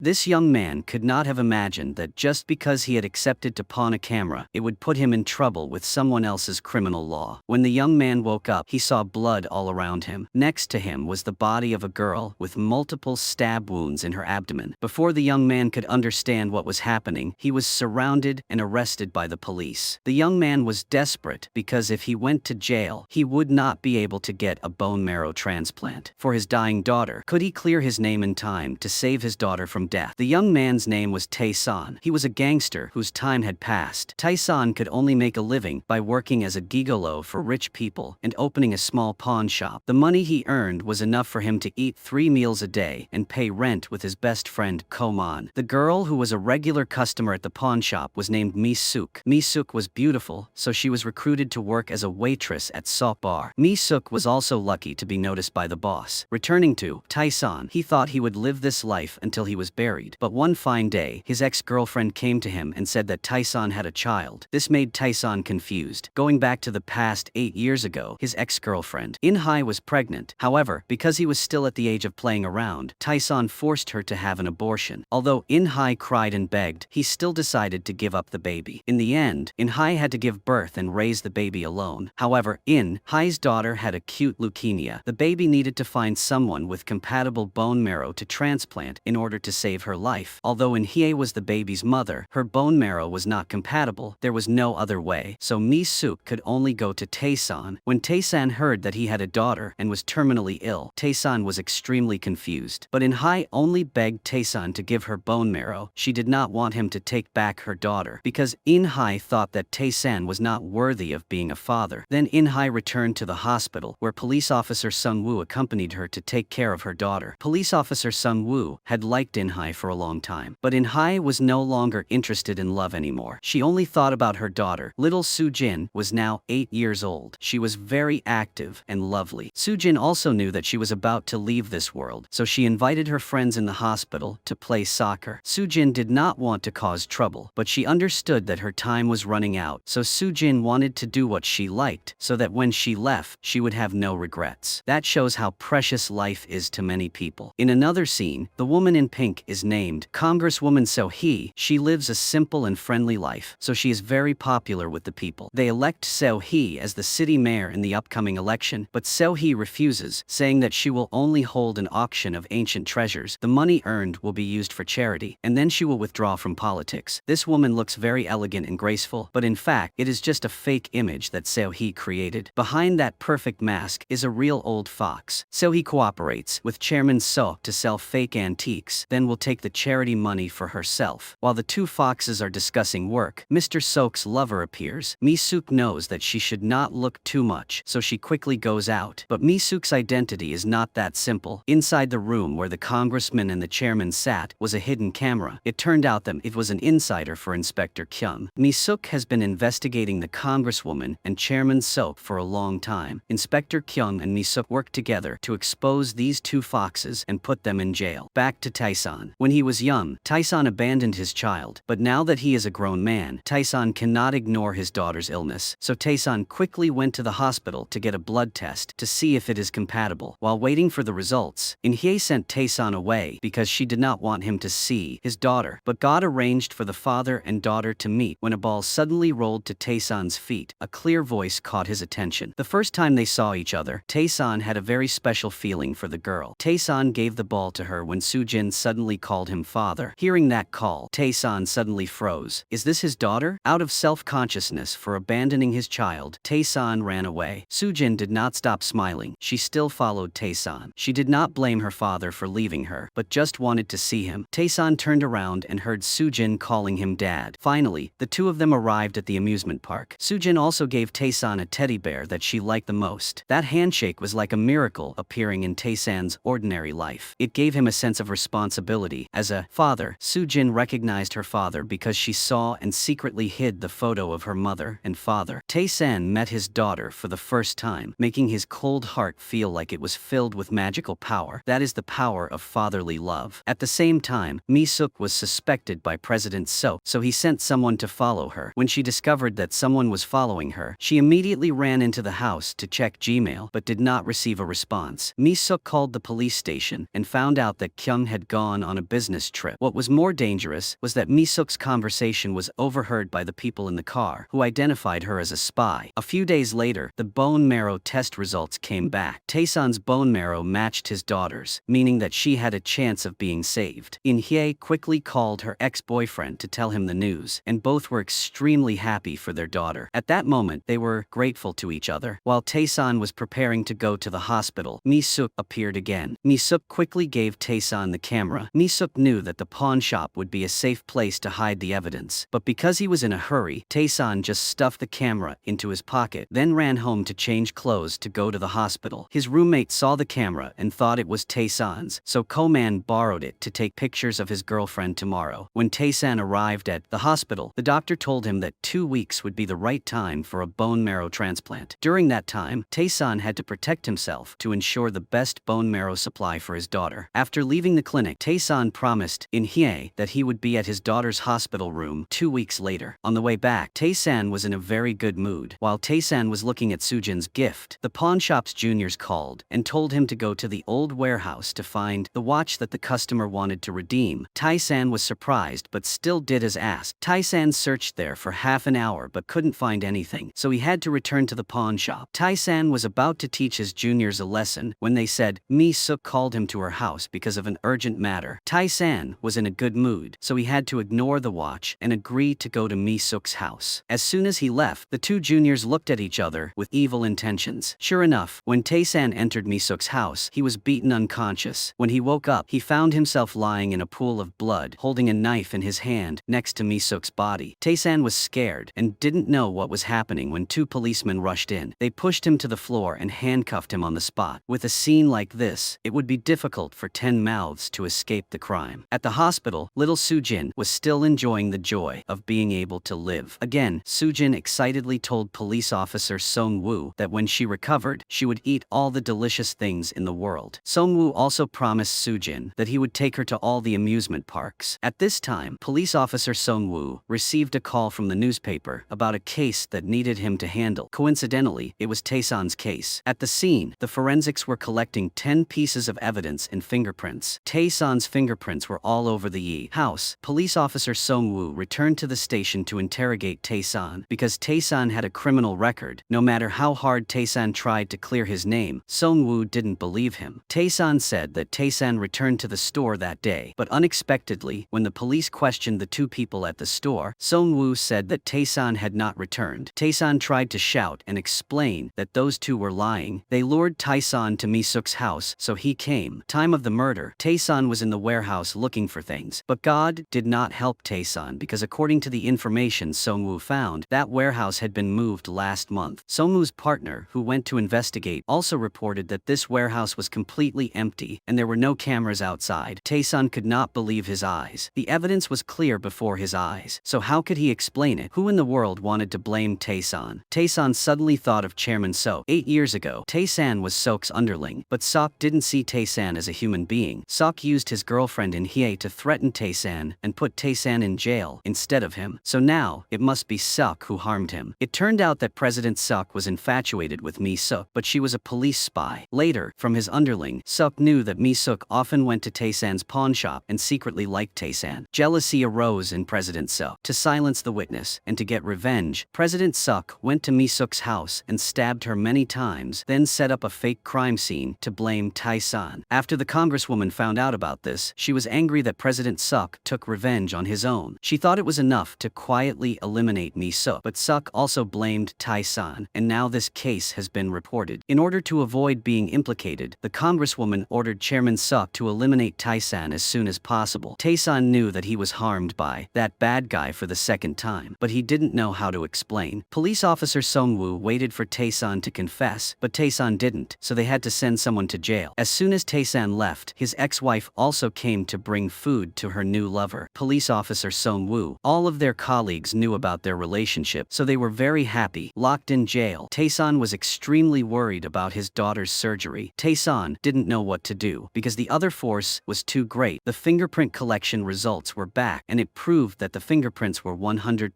This young man could not have imagined that just because he had accepted to pawn a camera, it would put him in trouble with someone else's criminal law. When the young man woke up, he saw blood all around him. Next to him was the body of a girl with multiple stab wounds in her abdomen. Before the young man could understand what was happening, he was surrounded and arrested by the police. The young man was desperate because if he went to jail, he would not be able to get a bone marrow transplant for his dying daughter. Could he clear his name in time to save his daughter from death? The young man's name was Tae-san. He was a gangster whose time had passed. Tae-san could only make a living by working as a gigolo for rich people and opening a small pawn shop. The money he earned was enough for him to eat 3 meals a day and pay rent with his best friend Koman. The girl who was a regular customer at the pawn shop was named Mi-suk. Mi-suk was beautiful, so she was recruited to work as a waitress at Sok Bar. Mi-suk was also lucky to be noticed by the boss. Returning to Tae-san, he thought he would live this life until he was buried. But one fine day, his ex-girlfriend came to him and said that Tae-san had a child. This made Tae-san confused. Going back to the past 8 years ago, his ex-girlfriend, In-hai, was pregnant. However, because he was still at the age of playing around, Tae-san forced her to have an abortion. Although In-hai cried and begged, he still decided to give up the baby. In the end, In-hai had to give birth and raise the baby alone. However, In-hai's daughter had acute leukemia. The baby needed to find someone with compatible bone marrow to transplant in order to save her life. Although In-hai was the baby's mother, her bone marrow was not compatible. There was no other way, so Mi-suk could only go to Tae-san. When Tae-san heard that he had a daughter and was terminally ill, Tae-san was extremely confused. But In-hai only begged Tae-san to give her bone marrow. She did not want him to take back her daughter because In-hai thought that Tae-san was not worthy of being a father. Then In-hai returned to the hospital, where police officer Sung-woo accompanied her to take care of her daughter. Police officer Sung-woo had liked In-hai for a long time, but In-hai was no longer interested in love anymore. She only thought about her daughter. Little Soo-jin was now 8 years old. She was very active and lovely. Soo-jin also knew that she was about to leave this world, so she invited her friends in the hospital to play soccer. Soo-jin did not want to cause trouble, but she understood that her time was running out, so Soo-jin wanted to do what she liked, so that when she left, she would have no regrets. That shows how precious life is to many people. In another scene, the woman in pink is named Congresswoman Seo-hee. She lives a simple and friendly life, so she is very popular with the people. They elect Seo-hee as the city mayor in the upcoming election, but Seo-hee refuses, saying that she will only hold an auction of ancient treasures. The money earned will be used for charity, and then she will withdraw from politics. This woman looks very elegant and graceful, but in fact, it is just a fake image that Seo-hee created. Behind that perfect mask is a real old fox. Seo-hee cooperates with Chairman So to sell fake antiques, then will take the charity money for herself. While the two foxes are discussing work, Mr. Sok's lover appears. Mi-suk knows that she should not look too much, so she quickly goes out. But Mi-suk's identity is not that simple. Inside the room where the congressman and the chairman sat was a hidden camera. It turned out that it was an insider for Inspector Kyung. Mi-suk has been investigating the congresswoman and Chairman Sok for a long time. Inspector Kyung and Mi-suk worked together to expose these two foxes and put them in jail. Back to Tae-san. When he was young, Tae-san abandoned his child, but now that he is a grown man, Tae-san cannot ignore his daughter's illness, so Tae-san quickly went to the hospital to get a blood test to see if it is compatible. While waiting for the results, In-hae sent Tae-san away because she did not want him to see his daughter, but God arranged for the father and daughter to meet when a ball suddenly rolled to Tae-san's feet. A clear voice caught his attention. The first time they saw each other, Tae-san had a very special feeling for the girl. Tae-san gave the ball to her when Soo-jin suddenly called him father. Hearing that call, Tae-san suddenly froze. Is this his daughter? Out of self-consciousness for abandoning his child, Tae-san ran away. Soo-jin did not stop smiling. She still followed Tae-san. She did not blame her father for leaving her, but just wanted to see him. Tae-san turned around and heard Soo-jin calling him dad. Finally, the two of them arrived at the amusement park. Soo-jin also gave Tae-san a teddy bear that she liked the most. That handshake was like a miracle appearing in Tae-san's ordinary life. It gave him a sense of responsibility. As a father, Soo-jin recognized her father because she saw and secretly hid the photo of her mother and father. Tae-san met his daughter for the first time, making his cold heart feel like it was filled with magical power. That is the power of fatherly love. At the same time, Mi-suk was suspected by President So he sent someone to follow her. When she discovered that someone was following her, she immediately ran into the house to check Gmail but did not receive a response. Mi-suk called the police station and found out that Kyung had gone on a business trip. What was more dangerous was that Mi-suk's conversation was overheard by the people in the car, who identified her as a spy. A few days later, the bone marrow test results came back. Taesan's bone marrow matched his daughter's, meaning that she had a chance of being saved. In-hye quickly called her ex-boyfriend to tell him the news, and both were extremely happy for their daughter. At that moment, they were grateful to each other. While Taesan was preparing to go to the hospital, Mi-suk appeared again. Mi-suk quickly gave Taesan the camera. Mi-suk knew that the pawn shop would be a safe place to hide the evidence, but because he was in a hurry, Taesan just stuffed the camera into his pocket, then ran home to change clothes to go to the hospital. His roommate saw the camera and thought it was Taesan's, so Ko-man borrowed it to take pictures of his girlfriend tomorrow. When Taesan arrived at the hospital, the doctor told him that 2 weeks would be the right time for a bone marrow transplant. During that time, Taesan had to protect himself to ensure the best bone marrow supply for his daughter. After leaving the clinic, Taesan promised In-hye that he would be at his daughter's hospital room 2 weeks later. On the way back, Taesan was in a very good mood. While Taesan was looking at Sujin's gift, the pawn shop's juniors called and told him to go to the old warehouse to find the watch that the customer wanted to redeem. Taesan was surprised but still did as asked. Taesan searched there for half an hour but couldn't find anything, so he had to return to the pawn shop. Taesan was about to teach his juniors a lesson when they said Mi-suk called him to her house because of an urgent matter. Taesan was in a good mood, so he had to ignore the watch and agree to go to Mi-suk's house. As soon as he left, the two juniors looked at each other with evil intentions. Sure enough, when Taesan entered Mi-suk's house, he was beaten unconscious. When he woke up, he found himself lying in a pool of blood, holding a knife in his hand next to Mi-suk's body. Taesan was scared and didn't know what was happening when two policemen rushed in. They pushed him to the floor and handcuffed him on the spot. With a scene like this, it would be difficult for 10 mouths to escape the crime. At the hospital, little Sujin was still enjoying the joy of being able to live. Again, Sujin excitedly told police officer Song-woo that when she recovered, she would eat all the delicious things in the world. Song-woo also promised Sujin that he would take her to all the amusement parks. At this time, police officer Song-woo received a call from the newspaper about a case that needed him to handle. Coincidentally, it was Taesan's case. At the scene, the forensics were collecting 10 pieces of evidence and fingerprints. Taesan's fingerprints were all over the Yi house. Police officer Song-woo returned to the station to interrogate Taesan. Because Taesan had a criminal record, no matter how hard Taesan tried to clear his name, Song-woo didn't believe him. Taesan said that Taesan returned to the store that day, but unexpectedly, when the police questioned the two people at the store, Song-woo said that Taesan had not returned. Taesan tried to shout and explain that those two were lying. They lured Taesan to Mi-suk's house, so he came. Time of the murder, Taesan was in the warehouse looking for things, but God did not help Taesan because according to the information Song-woo found, that warehouse had been moved last month. Song-woo's partner, who went to investigate, also reported that this warehouse was completely empty and there were no cameras outside. Taesan could not believe his eyes. The evidence was clear before his eyes, so how could he explain it? Who in the world wanted to blame Taesan? Taesan suddenly thought of Chairman Sok. 8 years ago, Taesan was Sok's underling, but Sok didn't see Taesan as a human being. Sok used his girlfriend In-hye to threaten Taesan and put Taesan in jail instead of him. So now, it must be Sok who harmed him. It turned out that President Sok was infatuated with Mi-suk, but she was a police spy. Later, from his underling, Sok knew that Mi-suk often went to Taesan's pawn shop and secretly liked Taesan. Jealousy arose in President Sok. To silence the witness and to get revenge, President Sok went to Mi-suk's house and stabbed her many times, then set up a fake crime scene to blame Taesan. After the congresswoman found out about this, she was angry that President Sok took revenge on his own. She thought it was enough to quietly eliminate Mi-suk, but Sok also blamed Taesan, and now this case has been reported. In order to avoid being implicated, the congresswoman ordered Chairman Sok to eliminate Taesan as soon as possible. Taesan knew that he was harmed by that bad guy for the second time, but he didn't know how to explain. Police officer Song-woo waited for Taesan to confess, but Taesan didn't, so they had to send someone to jail. As soon as Taesan left, his ex-wife also came to bring food to her new lover. Police officer Song-woo. All of their colleagues knew about their relationship, so they were very happy. Locked in jail, Taesan was extremely worried about his daughter's surgery. Taesan didn't know what to do because the other force was too great. The fingerprint collection results were back, and it proved that the fingerprints were 100%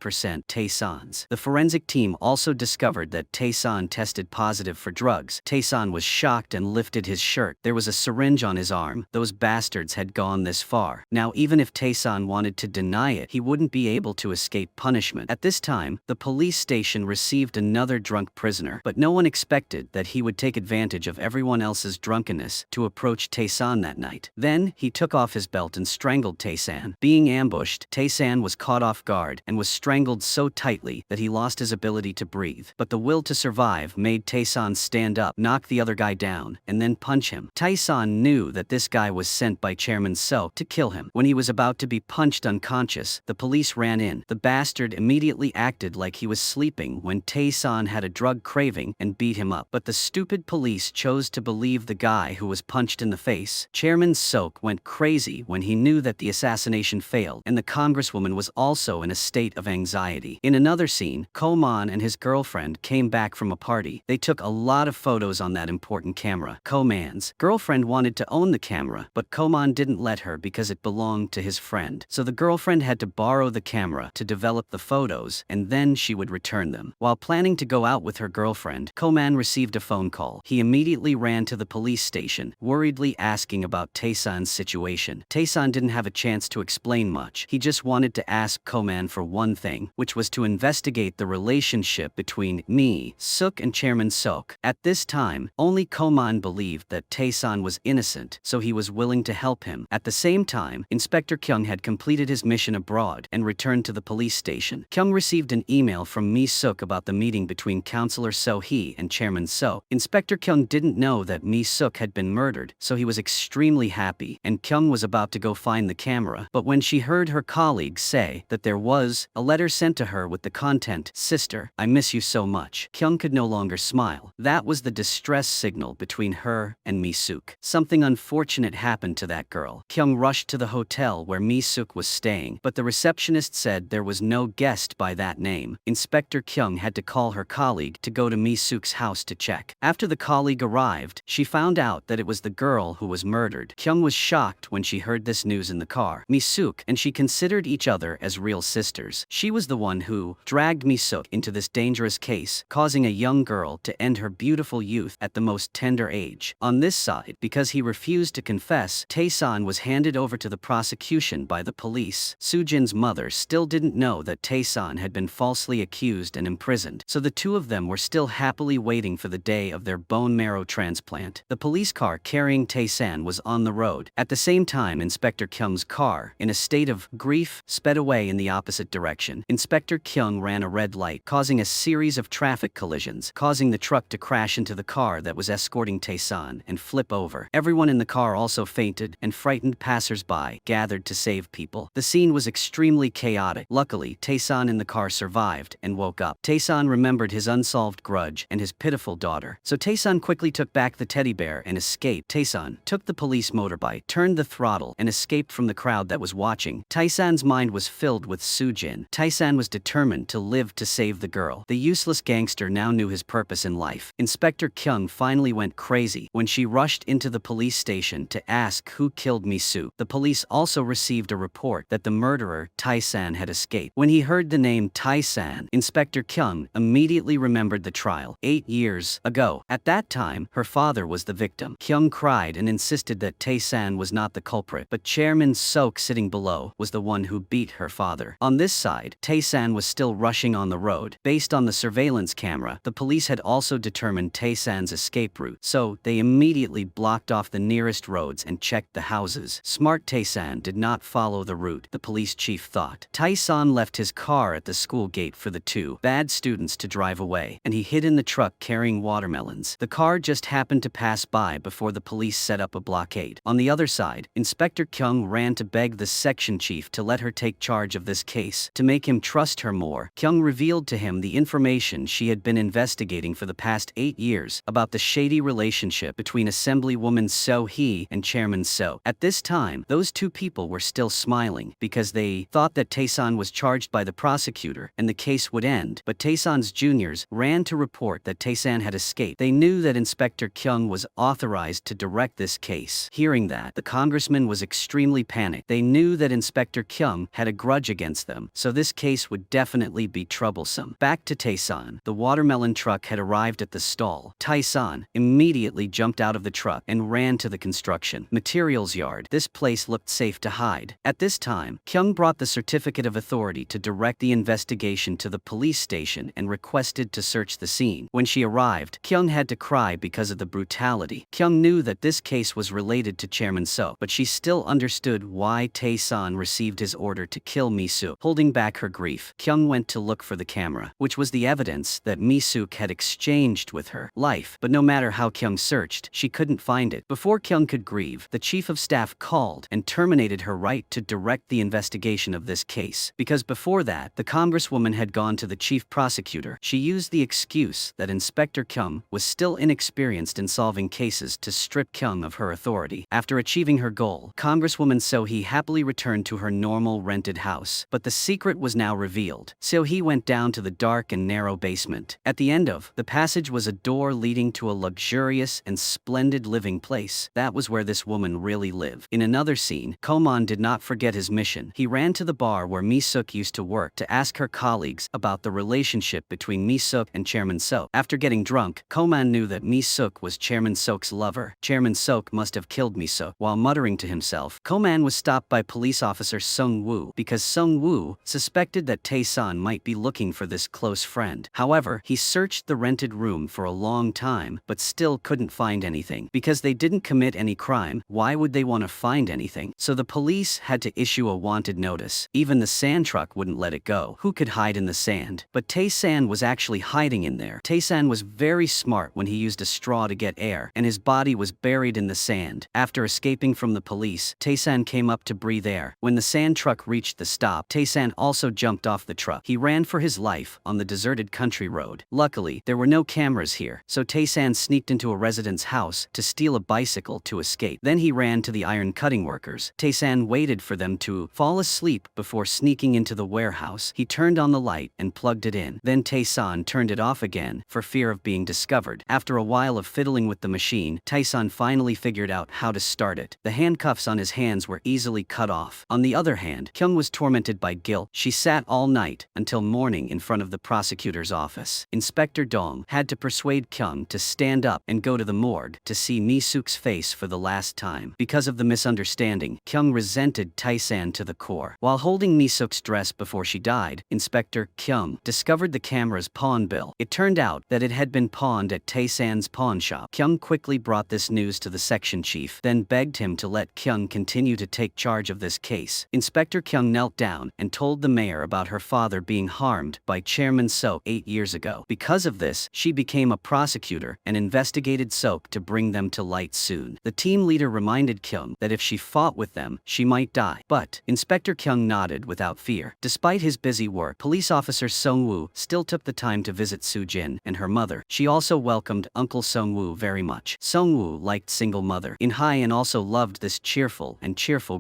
Taesan's. The forensic team also discovered that Taesan tested positive for drugs. Taesan was shocked and lifted his shirt. There was a syringe on his arm. Those bastards had had gone this far. Now even if Taesan wanted to deny it, he wouldn't be able to escape punishment. At this time, the police station received another drunk prisoner, but no one expected that he would take advantage of everyone else's drunkenness to approach Taesan that night. Then, he took off his belt and strangled Taesan. Being ambushed, Taesan was caught off guard and was strangled so tightly that he lost his ability to breathe. But the will to survive made Taesan stand up, knock the other guy down, and then punch him. Taesan knew that this guy was sent by Chairman So to kill him. When he was about to be punched unconscious, the police ran in. The bastard immediately acted like he was sleeping when Taesan had a drug craving and beat him up. But the stupid police chose to believe the guy who was punched in the face. Chairman Sok went crazy when he knew that the assassination failed, and the congresswoman was also in a state of anxiety. In another scene, Koman and his girlfriend came back from a party. They took a lot of photos on that important camera. Koman's girlfriend wanted to own the camera, but Koman didn't let her because it belonged to his friend. So the girlfriend had to borrow the camera to develop the photos, and then she would return them. While planning to go out with her girlfriend, Koman received a phone call. He immediately ran to the police station, worriedly asking about Taesan's situation. Taesan didn't have a chance to explain much. He just wanted to ask Koman for one thing, which was to investigate the relationship between Mi Suk and Chairman Sok. At this time, only Koman believed that Taesan was innocent, so he was willing to help him. At the same time, Inspector Kyung had completed his mission abroad and returned to the police station. Kyung received an email from Mi Suk about the meeting between Councillor So Hee and Chairman So. Inspector Kyung didn't know that Mi Suk had been murdered, so he was extremely happy, and Kyung was about to go find the camera. But when she heard her colleagues say that there was a letter sent to her with the content, "Sister, I miss you so much," Kyung could no longer smile. That was the distress signal between her and Mi Suk. Something unfortunate happened to that girl. Kyung rushed to the hotel where Mi Suk was staying, but the receptionist said there was no guest by that name. Inspector Kyung had to call her colleague to go to Mi Suk's house to check. After the colleague arrived, she found out that it was the girl who was murdered. Kyung was shocked when she heard this news in the car. Mi Suk and she considered each other as real sisters. She was the one who dragged Mi Suk into this dangerous case, causing a young girl to end her beautiful youth at the most tender age. On this side, because he refused to confess, Taesan was handed over to the prosecution by the police. Sujin's mother still didn't know that Taesan had been falsely accused and imprisoned, so the two of them were still happily waiting for the day of their bone marrow transplant. The police car carrying Taesan was on the road. At the same time, Inspector Kyung's car, in a state of grief, sped away in the opposite direction. Inspector Kyung ran a red light, causing a series of traffic collisions, causing the truck to crash into the car that was escorting Taesan and flip over. Everyone in the car also fainted, and frightened passers-by gathered to save people. The scene was extremely chaotic. Luckily, Taesan in the car survived and woke up. Taesan remembered his unsolved grudge and his pitiful daughter, so Taesan quickly took back the teddy bear and escaped. Taesan took the police motorbike, turned the throttle, and escaped from the crowd that was watching. Taesan's mind was filled with Sujin. Taesan was determined to live to save the girl. The useless gangster now knew his purpose in life. Inspector Kyung finally went crazy when she rushed into the police station to ask who killed Mi Suk. The police also received a report that the murderer, Taesan, had escaped. When he heard the name Taesan, Inspector Kyung immediately remembered the trial 8 years ago. At that time, her father was the victim. Kyung cried and insisted that Taesan was not the culprit, but Chairman Sok sitting below was the one who beat her father. On this side, Taesan was still rushing on the road. Based on the surveillance camera, the police had also determined Taesan's escape route, so they immediately blocked off the nearest roads and checked the houses. Smart Taesan did not follow the route, the police chief thought. Taesan left his car at the school gate for the two bad students to drive away, and he hid in the truck carrying watermelons. The car just happened to pass by before the police set up a blockade. On the other side, Inspector Kyung ran to beg the section chief to let her take charge of this case. To make him trust her more, Kyung revealed to him the information she had been investigating for the past 8 years about the shady relationship between Assemblywoman So Hee and Chairman So. At this time, those two people were still smiling because they thought that Taesan was charged by the prosecutor and the case would end, but Taesan's juniors ran to report that Taesan had escaped. They knew that Inspector Kyung was authorized to direct this case. Hearing that, the congressman was extremely panicked. They knew that Inspector Kyung had a grudge against them, so this case would definitely be troublesome. Back to Taesan. The watermelon truck had arrived at the stall. Taesan immediately jumped out of the truck and ran to the construction materials criminal's yard. This place looked safe to hide. At this time, Kyung brought the certificate of authority to direct the investigation to the police station and requested to search the scene. When she arrived, Kyung had to cry because of the brutality. Kyung knew that this case was related to Chairman Seok, but she still understood why Tae-san received his order to kill Mi-suk. Holding back her grief, Kyung went to look for the camera, which was the evidence that Mi-suk had exchanged with her life. But no matter how Kyung searched, she couldn't find it. Before Kyung could grieve, the chief of staff called and terminated her right to direct the investigation of this case. Because before that, the congresswoman had gone to the chief prosecutor. She used the excuse that Inspector Kyung was still inexperienced in solving cases to strip Kyung of her authority. After achieving her goal, Congresswoman So-hee happily returned to her normal rented house. But the secret was now revealed. So-hee went down to the dark and narrow basement. At the end of the passage was a door leading to a luxurious and splendid living place. That was where this woman really lived. In another scene, Koman did not forget his mission. He ran to the bar where Mi-suk used to work to ask her colleagues about the relationship between Mi-suk and Chairman Seok. After getting drunk, Koman knew that Mi-suk was Chairman Seok's lover. Chairman Seok must have killed Mi-suk. While muttering to himself, Koman was stopped by police officer Sung-woo because Sung-woo suspected that Tae-san might be looking for this close friend. However, he searched the rented room for a long time but still couldn't find anything. Because they didn't commit any crime, why would they want to find anything? So the police had to issue a wanted notice. Even the sand truck wouldn't let it go. Who could hide in the sand? But Tae-san was actually hiding in there. Tae-san was very smart when he used a straw to get air, and his body was buried in the sand. After escaping from the police, Tae-san came up to breathe air. When the sand truck reached the stop, Tae-san also jumped off the truck. He ran for his life on the deserted country road. Luckily, there were no cameras here, so Tae-san sneaked into a resident's house to steal a bicycle to escape. Then he ran to the iron cutting workers. Tae-san waited for them to fall asleep before sneaking into the warehouse. He turned on the light and plugged it in. Then Tae-san turned it off again for fear of being discovered. After a while of fiddling with the machine, Tae-san finally figured out how to start it. The handcuffs on his hands were easily cut off. On the other hand, Kyung was tormented by guilt. She sat all night until morning in front of the prosecutor's office. Inspector Dong had to persuade Kyung to stand up and go to the morgue to see Mi-suk's face for the last time. Because of the misunderstanding, Kyung resented Tae-san to the core. While holding Mi-suk's dress before she died, Inspector Kyung discovered the camera's pawn bill. It turned out that it had been pawned at Tae-san's pawn shop. Kyung quickly brought this news to the section chief, then begged him to let Kyung continue to take charge of this case. Inspector Kyung knelt down and told the mayor about her father being harmed by Chairman Seok 8 years ago. Because of this, she became a prosecutor and investigated Seok to bring them to light soon. The team leader reminded Kyung that if she fought with them, she might die. But Inspector Kyung nodded without fear. Despite his busy work, police officer Sung-woo still took the time to visit Soo-jin and her mother. She also welcomed Uncle Sung-woo very much. Sung-woo liked single mother In-hae and also loved this cheerful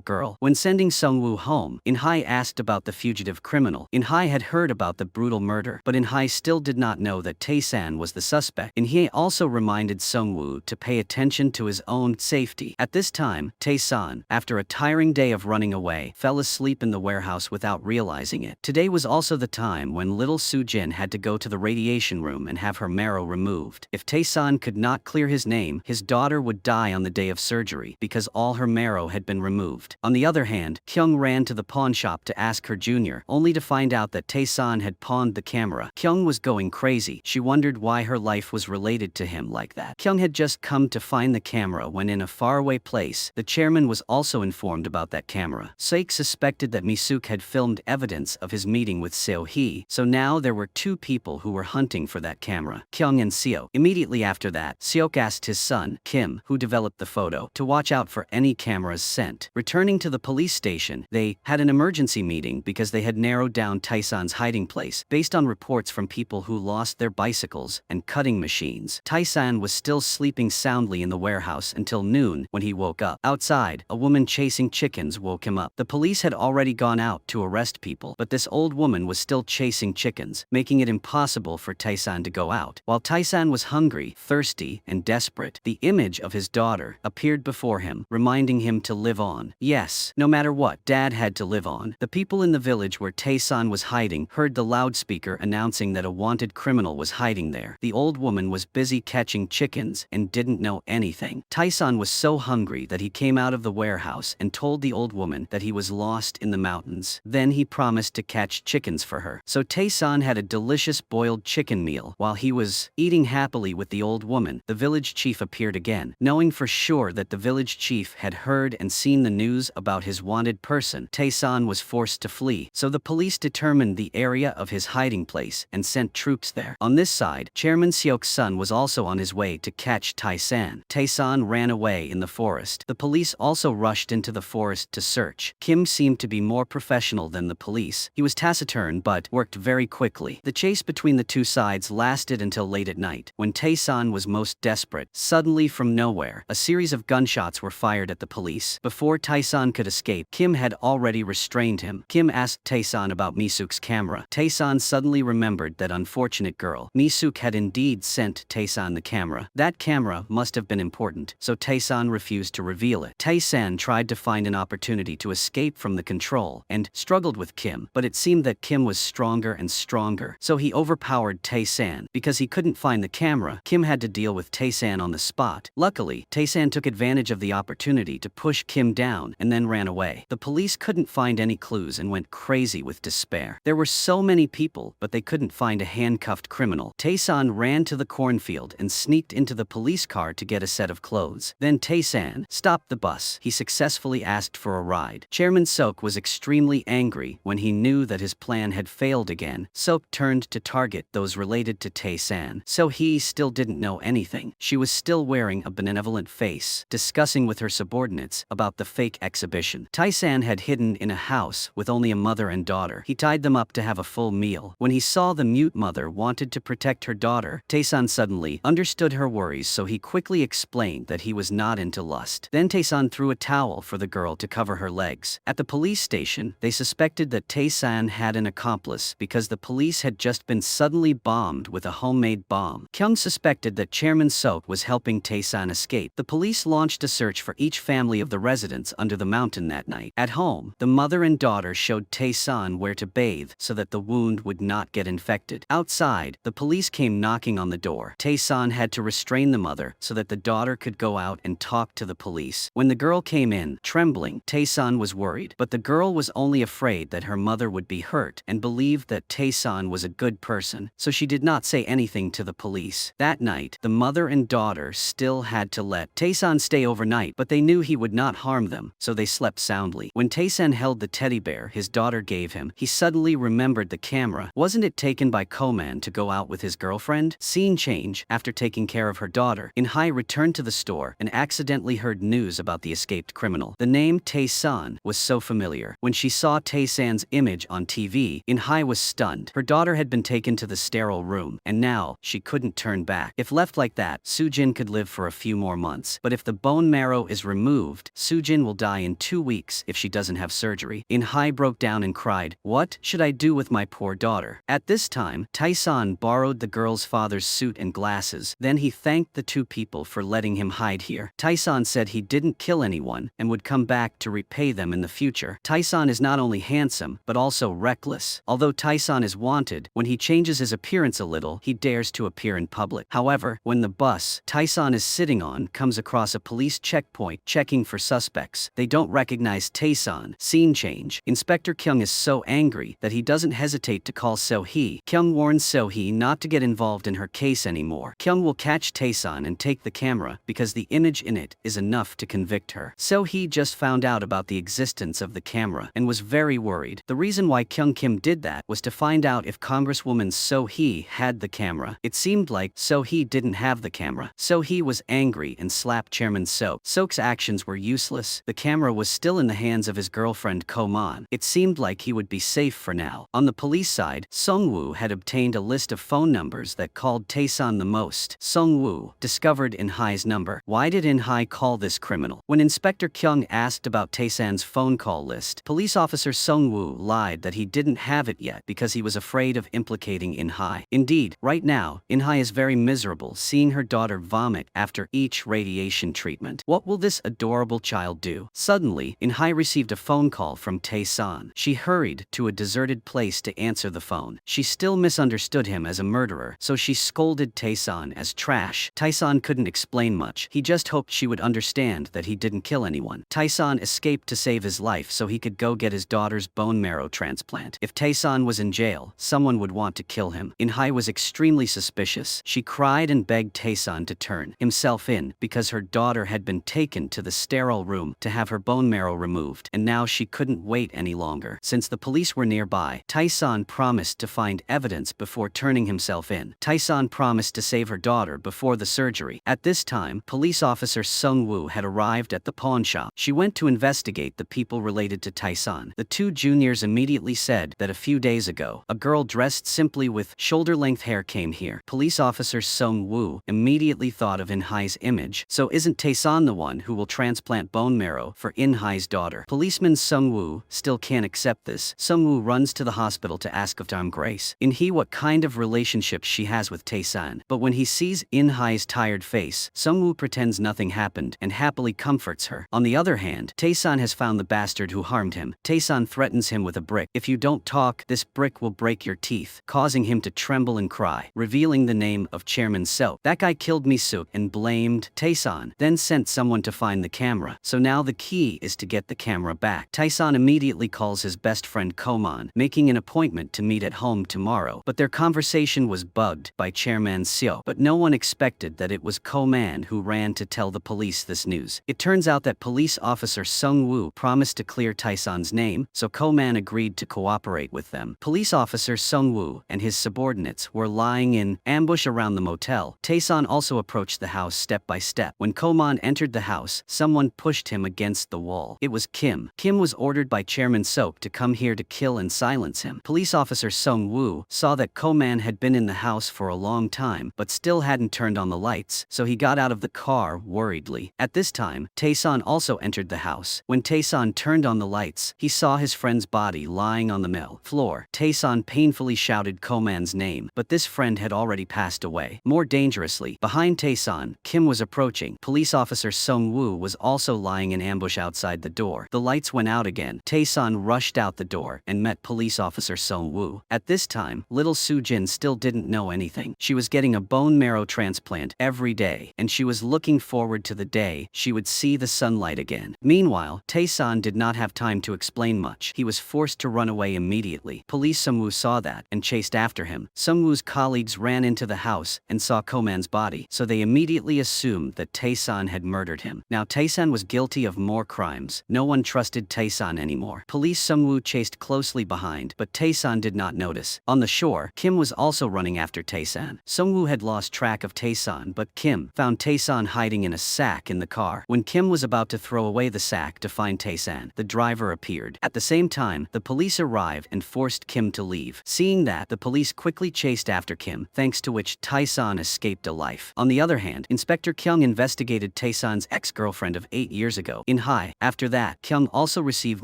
girl. When sending Sung-woo home, In-hae asked about the fugitive criminal. In-hae had heard about the brutal murder, but In-hae still did not know that Tae-san was the suspect. In-hae also reminded Sung-woo to pay attention to his own safety. At this time, Tae-san, after a tiring day of running away, fell asleep in the warehouse without realizing it. Today was also the time when little Soo-jin had to go to the radiation room and have her marrow removed. If Tae-san could not clear his name, his daughter would die on the day of surgery because all her marrow had been removed. On the other hand, Kyung ran to the pawn shop to ask her junior, only to find out that Tae-san had pawned the camera. Kyung was going crazy. She wondered why her life was related to him like that. Kyung had just come to find the camera when in a faraway place, the chairman was also informed about that camera. Seok suspected that Mi-suk had filmed evidence of his meeting with Seo-hee, so now there were two people who were hunting for that camera, Kyung and Seo. Immediately after that, Seok asked his son, Kim, who developed the photo, to watch out for any cameras sent. Returning to the police station, they had an emergency meeting because they had narrowed down Tae-san's hiding place based on reports from people who lost their bicycles and cutting machines. Tae-san was still sleeping soundly in the warehouse until noon when he woke up. Outside, a woman chasing chickens woke him up. The police had already gone out to arrest people, but this old woman was still chasing chickens, making it impossible for Tae-san to go out. While Tae-san was hungry, thirsty, and desperate, the image of his daughter appeared before him, reminding him to live on. Yes, no matter what, Dad had to live on. The people in the village where Tae-san was hiding heard the loudspeaker announcing that a wanted criminal was hiding there. The old woman was busy catching chickens and didn't know anything. Tae-san was so hungry that he came out of the warehouse and told the old woman that he was lost in the mountains. Then he promised to catch chickens for her. So Tae-san had a delicious boiled chicken meal. While he was eating happily with the old woman, the village chief appeared again. Knowing for sure that the village chief had heard and seen the news about his wanted person, Tae-san was forced to flee. So the police determined the area of his hiding place and sent troops there. On this side, Chairman Seok's son was also on his way to catch Tae-san. Tae-san ran away in the forest. The police also rushed into the forest to search. Kim seemed to be more professional than the police. He was taciturn but worked very quickly. The chase between the two sides lasted until late at night. When Tae-san was most desperate, suddenly from nowhere, a series of gunshots were fired at the police. Before Tae-san could escape, Kim had already restrained him. Kim asked Tae-san about Misuk's camera. Tae-san suddenly remembered that unfortunate girl. Misuk had indeed sent Tae-san the camera. That camera must have been important, so Tae-san refused to reveal it. Tae-san tried to find an opportunity to escape from the control and struggled with Kim, but it seemed that Kim was stronger and stronger, so he overpowered Tae-san. Because he couldn't find the camera, Kim had to deal with Tae-san on the spot. Luckily, Tae-san took advantage of the opportunity to push Kim down and then ran away. The police couldn't find any clues and went crazy with despair. There were so many people, but they couldn't find a handcuffed criminal. Tae-san ran to the cornfield and sneaked into the police car to get a set of clothes. Then Tae-san stopped the bus. He successfully asked for a ride. Chairman Seok was extremely angry when he knew that his plan had failed again. Seok turned to target those related to Tae-san. So he still didn't know anything. She was still wearing a benevolent face, discussing with her subordinates about the fake exhibition. Tae-san had hidden in a house with only a mother and daughter. He tied them up to have a full meal. When he saw the mute mother wanted to protect her daughter, Tae-san suddenly understood her worries, so he quickly explained that he was not into lust. Then Tae-san threw a towel for the girl to cover her legs. At the police station, they suspected that Tae-san had an accomplice because the police had just been suddenly bombed with a homemade bomb. Kyung suspected that Chairman Seok was helping Tae-san escape. The police launched a search for each family of the residents under the mountain that night. At home, the mother and daughter showed Tae-san where to bathe so that the wound would not get infected. Outside, the police came knocking on the door. Tae-san had to restrain the mother so that the daughter could go out and talk to the police. When the girl came in, trembling, Tae-san was worried, but the girl was only afraid that her mother would be hurt and believed that Tae-san was a good person, so she did not say anything to the police. That night, the mother and daughter still had to let Tae-san stay overnight, but they knew he would not harm them, so they slept soundly. When Tae-san held the teddy bear his daughter gave him, he suddenly remembered the camera. Wasn't it taken by Koman to go out with his girlfriend? Scene change. After taking care of her daughter, In-hai returned to the store and accidentally heard news about the escaped criminal. The name Tae-san was so familiar. When she saw Tae-san's image on TV, In-hai was stunned. Her daughter had been taken to the sterile room, and now she couldn't turn back. If left like that, Soo-jin could live for a few more months. But if the bone marrow is removed, Soo-jin will die in 2 weeks if she doesn't have surgery. In-hai broke down and cried, "What should I do with my poor daughter?" At this time, Tae-san borrowed the girl's father's suit and glasses. Then he thanked the two people for letting him hide here. Tae-san said he didn't kill anyone and would come back to repay them in the future. Tae-san is not only handsome, but also reckless. Although Tae-san is wanted, when he changes his appearance a little, he dares to appear in public. However, when the bus Tae-san is sitting on comes across a police checkpoint checking for suspects, they don't recognize Tae-san. Scene change. Inspector Kyung is so angry that he doesn't hesitate to call So-hee. Kyung warns So-hee not to get involved in her case anymore. Kyung will catch Tae-san and take the camera because the image in it is enough to convict her. So-hee just found out about the existence of the camera and was very worried. The reason why Kyung Kim did that was to find out if Congresswoman So-hee had the camera. It seemed like So-hee didn't have the camera. So-hee was angry and slapped Chairman Seok. Seok's actions were useless. The camera was still in the hands of his girlfriend Koman. It seemed like he would be safe for now. On the police side, Sung-woo had obtained a list of phone numbers that called Tae-san the most. Sung-woo discovered In-hai's number. Why did In-hai call this criminal? When Inspector Kyung asked about Tae-san's phone call list, police officer Sung-woo lied that he didn't have it yet because he was afraid of implicating In-hai. Indeed, right now, In-hai is very miserable seeing her daughter vomit after each radiation treatment. What will this adorable child do? Suddenly, In-hai received a phone call from Tae-san. She hurried to a deserted place to answer the phone. She still misunderstood him as a murderer, so she scolded Tae-san as trash. Tae-san couldn't explain much. He just hoped she would understand understand that he didn't kill anyone. Taesan escaped to save his life so he could go get his daughter's bone marrow transplant. If Taesan was in jail, someone would want to kill him. In-hai was extremely suspicious. She cried and begged Taesan to turn himself in because her daughter had been taken to the sterile room to have her bone marrow removed, and now she couldn't wait any longer. Since the police were nearby, Taesan promised to find evidence before turning himself in. Taesan promised to save her daughter before the surgery. At this time, police officer Sung Woo had arrived at the pawn shop. She went to investigate the people related to Taesan. The two juniors immediately said that a few days ago, a girl dressed simply with shoulder-length hair came here. Police officer Sung Woo immediately thought of In-hai's image. So isn't Taesan the one who will transplant bone marrow for In-hai's daughter? Policeman Sung Woo still can't accept this. Sung Woo runs to the hospital to ask of Dame Grace In-hee what kind of relationship she has with Taesan. But when he sees In-hai's tired face, Sung Woo pretends nothing happened and happily comforts her. On the other hand, Taesan has found the bastard who harmed him. Taesan threatens him with a brick. If you don't talk, this brick will break your teeth, causing him to tremble and cry, revealing the name of Chairman Seo. That guy killed me, Suk, and blamed Taesan, then sent someone to find the camera. So now the key is to get the camera back. Taesan immediately calls his best friend Koman, making an appointment to meet at home tomorrow. But their conversation was bugged by Chairman Seo. But no one expected that it was Koman who ran to tell the police this news. It turns out that police officer Sung Woo promised to clear Taesan's name, so Koman agreed to cooperate with them. Police officer Sung Woo and his subordinates were lying in ambush around the motel. Taesan also approached the house step by step. When Koman entered the house, someone pushed him against the wall. It was Kim. Kim was ordered by Chairman Sok to come here to kill and silence him. Police officer Sung Woo saw that Koman had been in the house for a long time, but still hadn't turned on the lights, so he got out of the car worriedly. At this time, Taesan also entered the house. When Taesan turned on the lights, he saw his friend's body lying on the mill floor. Taesan painfully shouted Koman's name, but this friend had already passed away. More dangerously, behind Taesan, Kim was approaching. Police officer Sung Woo was also lying in ambush outside the door. The lights went out again. Taesan rushed out the door and met police officer Sung Woo. At this time, little Soo-jin still didn't know anything. She was getting a bone marrow transplant every day, and she was looking forward to the day she would see the sunlight again. Meanwhile, Taesan did not have time to explain much. He was forced to run away immediately. Police Sung Woo saw that and chased after him. Sung Woo's colleagues ran into the house and saw Koman's body, so they immediately assumed that Taesan had murdered him. Now Taesan was guilty of more crimes. No one trusted Taesan anymore. Police Sung Woo chased closely behind, but Taesan did not notice. On the shore, Kim was also running after Taesan. Sung Woo had lost track of Taesan, but Kim found Taesan hiding in a sack in the car. When Kim was about to throw away the sack to find Taesan, the driver appeared. At the same time, the police arrived and forced Kim to leave. Seeing that, the police quickly chased after Kim, thanks to which Taesan escaped alive. On the other hand, Inspector Kyung investigated Taesan's ex-girlfriend of 8 years ago, In-hai. After that, Kyung also received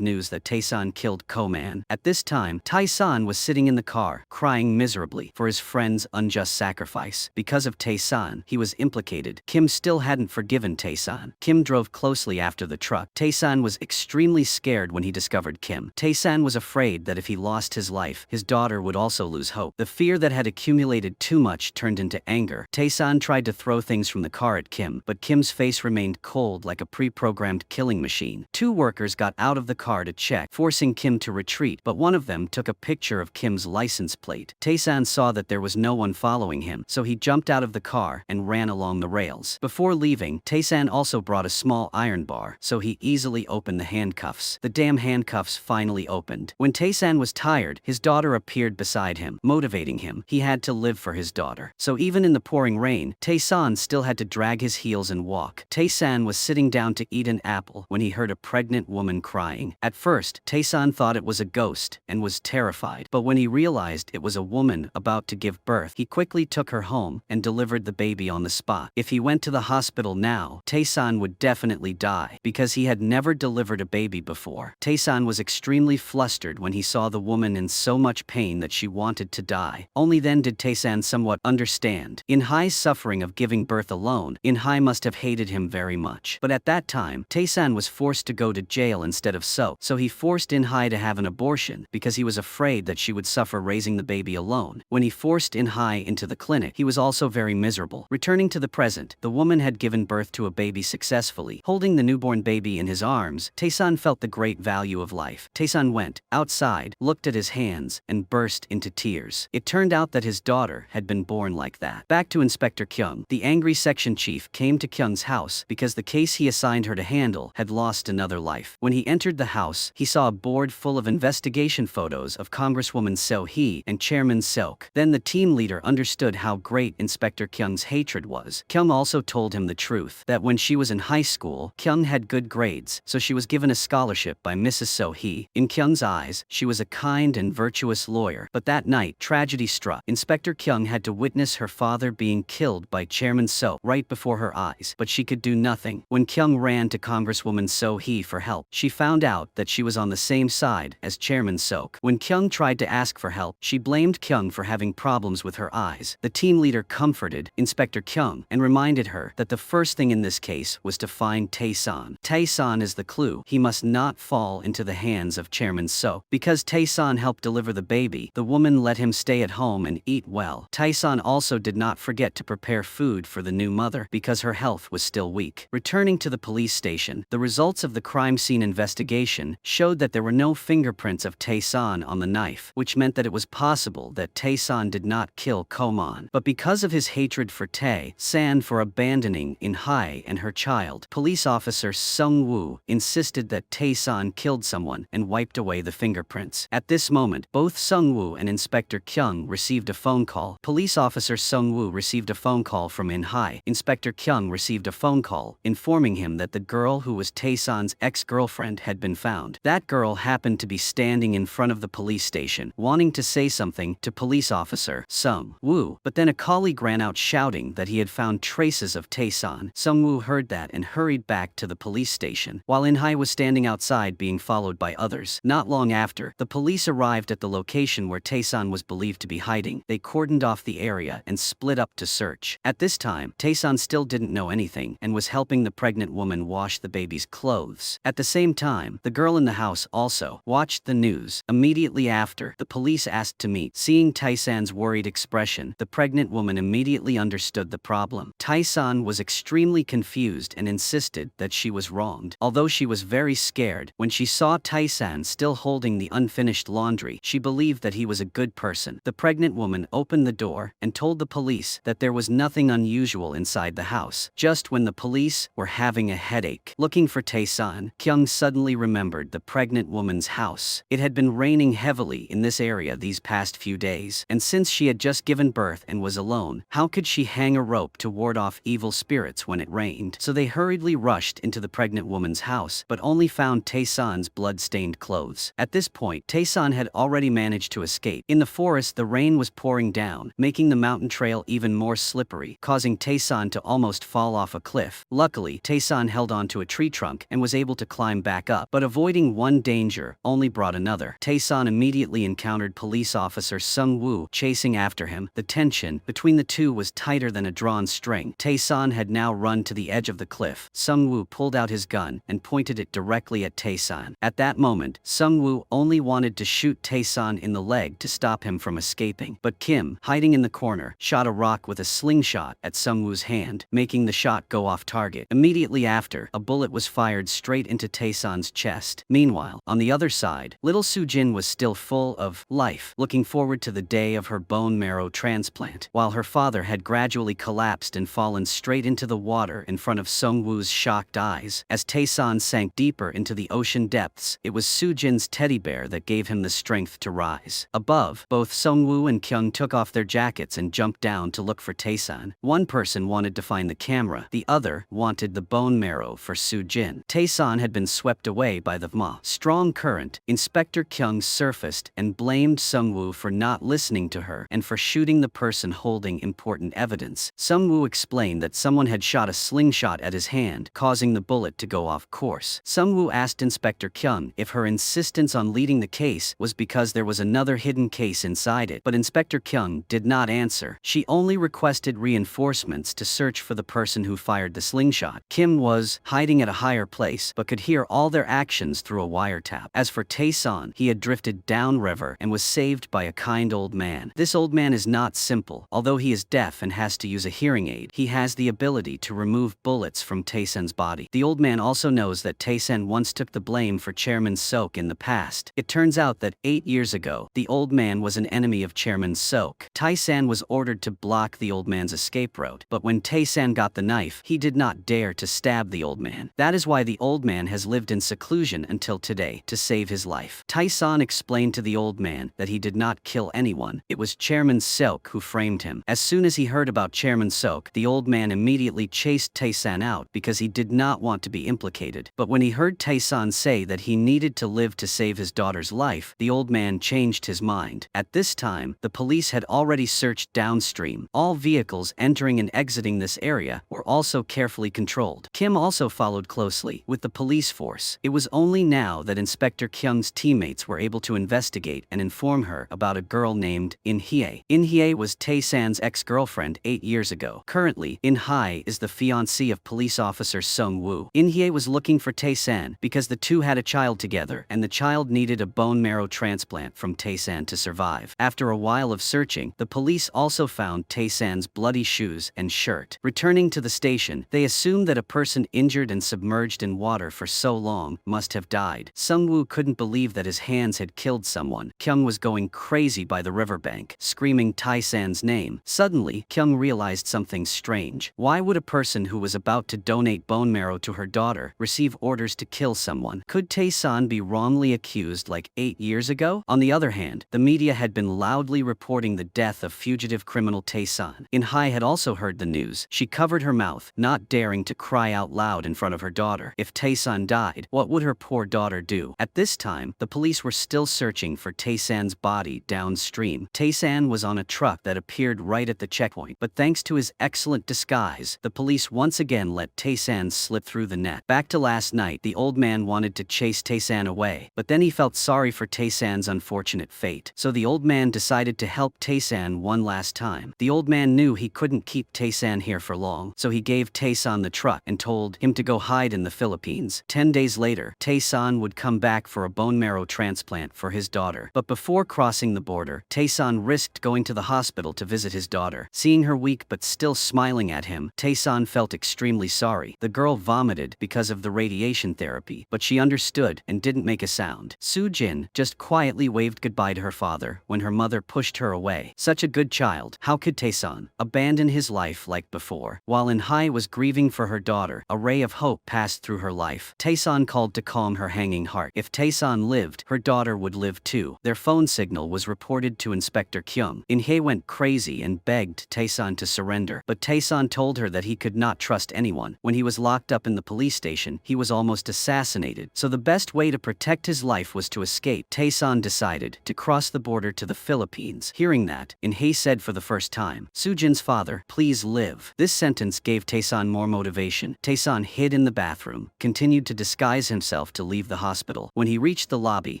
news that Taesan killed Koman. At this time, Taesan was sitting in the car, crying miserably for his friend's unjust sacrifice. Because of Taesan, he was implicated. Kim still hadn't forgiven Taesan. Kim drove closely after the truck. Taesan was extremely scared when he discovered Kim. Taesan was afraid that if he lost his life, his daughter would also lose hope. The fear that had accumulated too much turned into anger. Taesan tried to throw things from the car at Kim, but Kim's face remained cold like a pre-programmed killing machine. Two workers got out of the car to check, forcing Kim to retreat, but one of them took a picture of Kim's license plate. Taesan saw that there was no one following him, so he jumped out of the car and ran along the rails. Before leaving, Taesan also brought a small iron bar, so he easily opened the handcuffs. The damn handcuffs finally opened. When Taesan was tired, his daughter appeared beside him, motivating him. He had to live for his daughter. So even in the pouring rain, Taesan still had to drag his heels and walk. Taesan was sitting down to eat an apple when he heard a pregnant woman crying. At first, Taesan thought it was a ghost and was terrified, but when he realized it was a woman about to give birth, he quickly took her home and delivered the baby on the spot. If he went to the hospital now, Taesan would definitely die, because he had never delivered a baby before. Taesan was extremely flustered when he saw the woman in so much pain that she wanted to die. Only then did Taesan somewhat understand. In-hai's suffering of giving birth alone, In-hai must have hated him very much. But at that time, Taesan was forced to go to jail instead of so he forced In-hai to have an abortion because he was afraid that she would suffer raising the baby alone. When he forced In-hai into the clinic, he was also very miserable. Returning to the present, the woman had given birth to a baby successfully. Holding the newborn baby in his arms, Taesan felt the great value of life. Taesan went outside, looked at his hands, and burst into tears. It turned out that his daughter had been born like that. Back to Inspector Kyung. The angry section chief came to Kyung's house because the case he assigned her to handle had lost another life. When he entered the house, he saw a board full of investigation photos of Congresswoman So Hee and Chairman Seok. Then the team leader understood how great Inspector Kyung's hatred was. Kyung also told him the truth, that when she was in high school, Kyung had good grades, so she was given a scholarship by Mrs. So Hee. In Kyung's eyes, she was a kind and virtuous lawyer. But that night, tragedy struck. Inspector Kyung had to witness her father being killed by Chairman So right before her eyes, but she could do nothing. When Kyung ran to Congresswoman So Hee for help, she found out that she was on the same side as Chairman Seok. When Kyung tried to ask for help, she blamed Kyung for having problems with her eyes. The team leader comforted Inspector Kyung and reminded her that the first thing in this case was to find Taesan. Taesan is the clue. He must not fall into the hands of Chairman So. Because Taesan helped deliver the baby, the woman let him stay at home and eat well. Taesan also did not forget to prepare food for the new mother because her health was still weak. Returning to the police station, the results of the crime scene investigation showed that there were no fingerprints of Taesan on the knife, which meant that it was possible that Taesan did not kill Komon. But because of his hatred for Tae-san for abandoning In-hae and her child, police officer Sung-woo insisted that Taesan killed someone and wiped away the fingerprints. At this moment, both Sung-woo and Inspector Kyung received a phone call. Police officer Sung-woo received a phone call from In-hae. Inspector Kyung received a phone call informing him that the girl who was Taesan's ex-girlfriend had been found. That girl happened to be standing in front of the police station, wanting to say something to police officer Sung-woo, but then a colleague ran out shouting that he had found traces of Taesan. Sung-woo heard that and hurried back to the police station, while In-hae was standing outside being followed by others. Not long after, the police arrived at the location where Taesan was believed to be hiding. They cordoned off the area and split up to search. At this time, Taesan still didn't know anything and was helping the pregnant woman wash the baby's clothes. At the same time, the girl in the house also watched the news. Immediately after, the police asked to meet. Seeing Taesan's worried expression, the pregnant woman immediately understood the problem. Taesan was extremely confused and insisted that she was wronged. Although she was very scared, when she saw Taesan still holding the unfinished laundry, she believed that he was a good person. The pregnant woman opened the door and told the police that there was nothing unusual inside the house. Just when the police were having a headache, looking for Taesan, Kyung suddenly remembered the pregnant woman's house. It had been raining heavily in this area these past few days, and since she had just given birth and was alone, how could she hang a rope to ward off evil spirits when it rained? So they hurriedly rushed into the pregnant woman's house, but only found Taesan's blood-stained clothes. At this point, Taesan had already managed to escape. In the forest, the rain was pouring down, making the mountain trail even more slippery, causing Taesan to almost fall off a cliff. Luckily, Taesan held onto a tree trunk and was able to climb back up, but avoiding one danger only brought another. Taesan immediately encountered police officer Sung-woo chasing after him. The tension between the two was tighter than a drawn string. Taesan had now run to the edge of the cliff. Sung-woo pulled out his gun and pointed it directly at Taesan. At that moment, Sung-woo only wanted to shoot Taesan in the leg to stop him from escaping, but Kim, hiding in the corner, shot a rock with a slingshot at Sung-woo's hand, making the shot go off target. Immediately after, a bullet was fired straight into Taesan's chest. Meanwhile, on the other side, little Soo-jin was still full of life, looking forward to the day of her bone marrow transplant, while her father had gradually collapsed and fallen straight into the water in front of Sung-woo's shocked eyes. As Taesan sank deeper into the ocean depths, it was Soo-jin's teddy bear that gave him the strength to rise. Above, both Sung-woo and Kyung took off their jackets and jumped down to look for Taesan. One person wanted to find the camera, the other wanted the bone marrow for Soo-jin. Taesan had been swept away by the strong current. Inspector Kyung surfaced and blamed Sung-woo for not listening to her and for shooting the person holding important evidence. Sung-woo explained that someone had shot a slingshot at his hand, causing the bullet to go off course. Sung-woo asked Inspector Kyung if her insistence on leading the case was because there was another hidden case inside it, but Inspector Kyung did not answer. She only requested reinforcements to search for the person who fired the slingshot. Kim was hiding at a higher place but could hear all their actions through a wiretap. As for Taesan, he had drifted downriver and was saved by a kind old man. This old man is not simple. Although he is deaf and has to use a hearing aid, he has the ability to remove bullets bullets from Tae-san's body. The old man also knows that Tae-san once took the blame for Chairman Sok in the past. It turns out that 8 years ago, the old man was an enemy of Chairman Sok. Tae-san was ordered to block the old man's escape route, but when Tae-san got the knife, he did not dare to stab the old man. That is why the old man has lived in seclusion until today to save his life. Tae-san explained to the old man that he did not kill anyone. It was Chairman Sok who framed him. As soon as he heard about Chairman Sok, the old man immediately chased Tae-san out because he did not want to be implicated. But when he heard Tae-san say that he needed to live to save his daughter's life, the old man changed his mind. At this time, the police had already searched downstream. All vehicles entering and exiting this area were also carefully controlled. Kim also followed closely with the police force. It was only now that Inspector Kyung's teammates were able to investigate and inform her about a girl named In-hye. In-hye was Tae-san's ex-girlfriend 8 years ago. Currently, In-hye is the fiancée of police officer Sung-woo. In-hye was looking for Tae-san because the two had a child together and the child needed a bone marrow transplant from Tae-san to survive. After a while of searching, the police also found Tae-san's bloody shoes and shirt. Returning to the station, they assumed that a person injured and submerged in water for so long must have died. Sung-woo couldn't believe that his hands had killed someone. Kyung was going crazy by the riverbank, screaming Tae-san's name. Suddenly, Kyung realized something strange. Why would a person who was about to donate bone marrow to her daughter receive orders to kill someone? Could Tae-san be wrongly accused like 8 years ago? On the other hand, the media had been loudly reporting the death of fugitive criminal Tae-san. In-hye had also heard the news. She covered her mouth, not daring to cry out loud in front of her daughter. If Tae-san died, what would her poor daughter do? At this time, the police were still searching for Tae-san's body downstream. Tae-san was on a truck that appeared right at the checkpoint, but thanks to his excellent disguise, the police once again let Tae-san slip through the net. Back to last night, the old man wanted to chase Tae-san away, but then he felt sorry for Tae-san's unfortunate fate. So the old man decided to help Tae-san one last time. The old man knew he couldn't keep Tae-san here for long, so he gave Tae-san the truck and told him to go hide in the Philippines. 10 days later, Tae-san would come back for a bone marrow transplant for his daughter. But before crossing the border, Tae-san risked going to the hospital to visit his daughter. Seeing her weak but still smiling at him, Tae-san felt extremely sorry. The girl vomited because of the radiation therapy, but she understood and didn't make a sound. Soo-jin just quietly waved goodbye to her father when her mother pushed her away. Such a good child. How could Tae-san abandon his life like before? While In-hye was grieving for her daughter, a ray of hope passed through her life. Tae-san called to calm her hanging heart. If Tae-san lived, her daughter would live too. Their phone signal was reported to Inspector Kyung. In-hye went crazy and begged Tae-san to surrender, but Tae-san told her that he could not trust anyone. When he was locked up in the police station, he was almost assassinated, so the best way to protect his life was to escape. Tae-san decided to cross the border to the Philippines. Hearing that, In-hye said for the first time, "Soo-jin's father, please live." This sentence gave Tae-san more motivation. Tae-san hid in the bathroom, continued to disguise himself to leave the hospital. When he reached the lobby,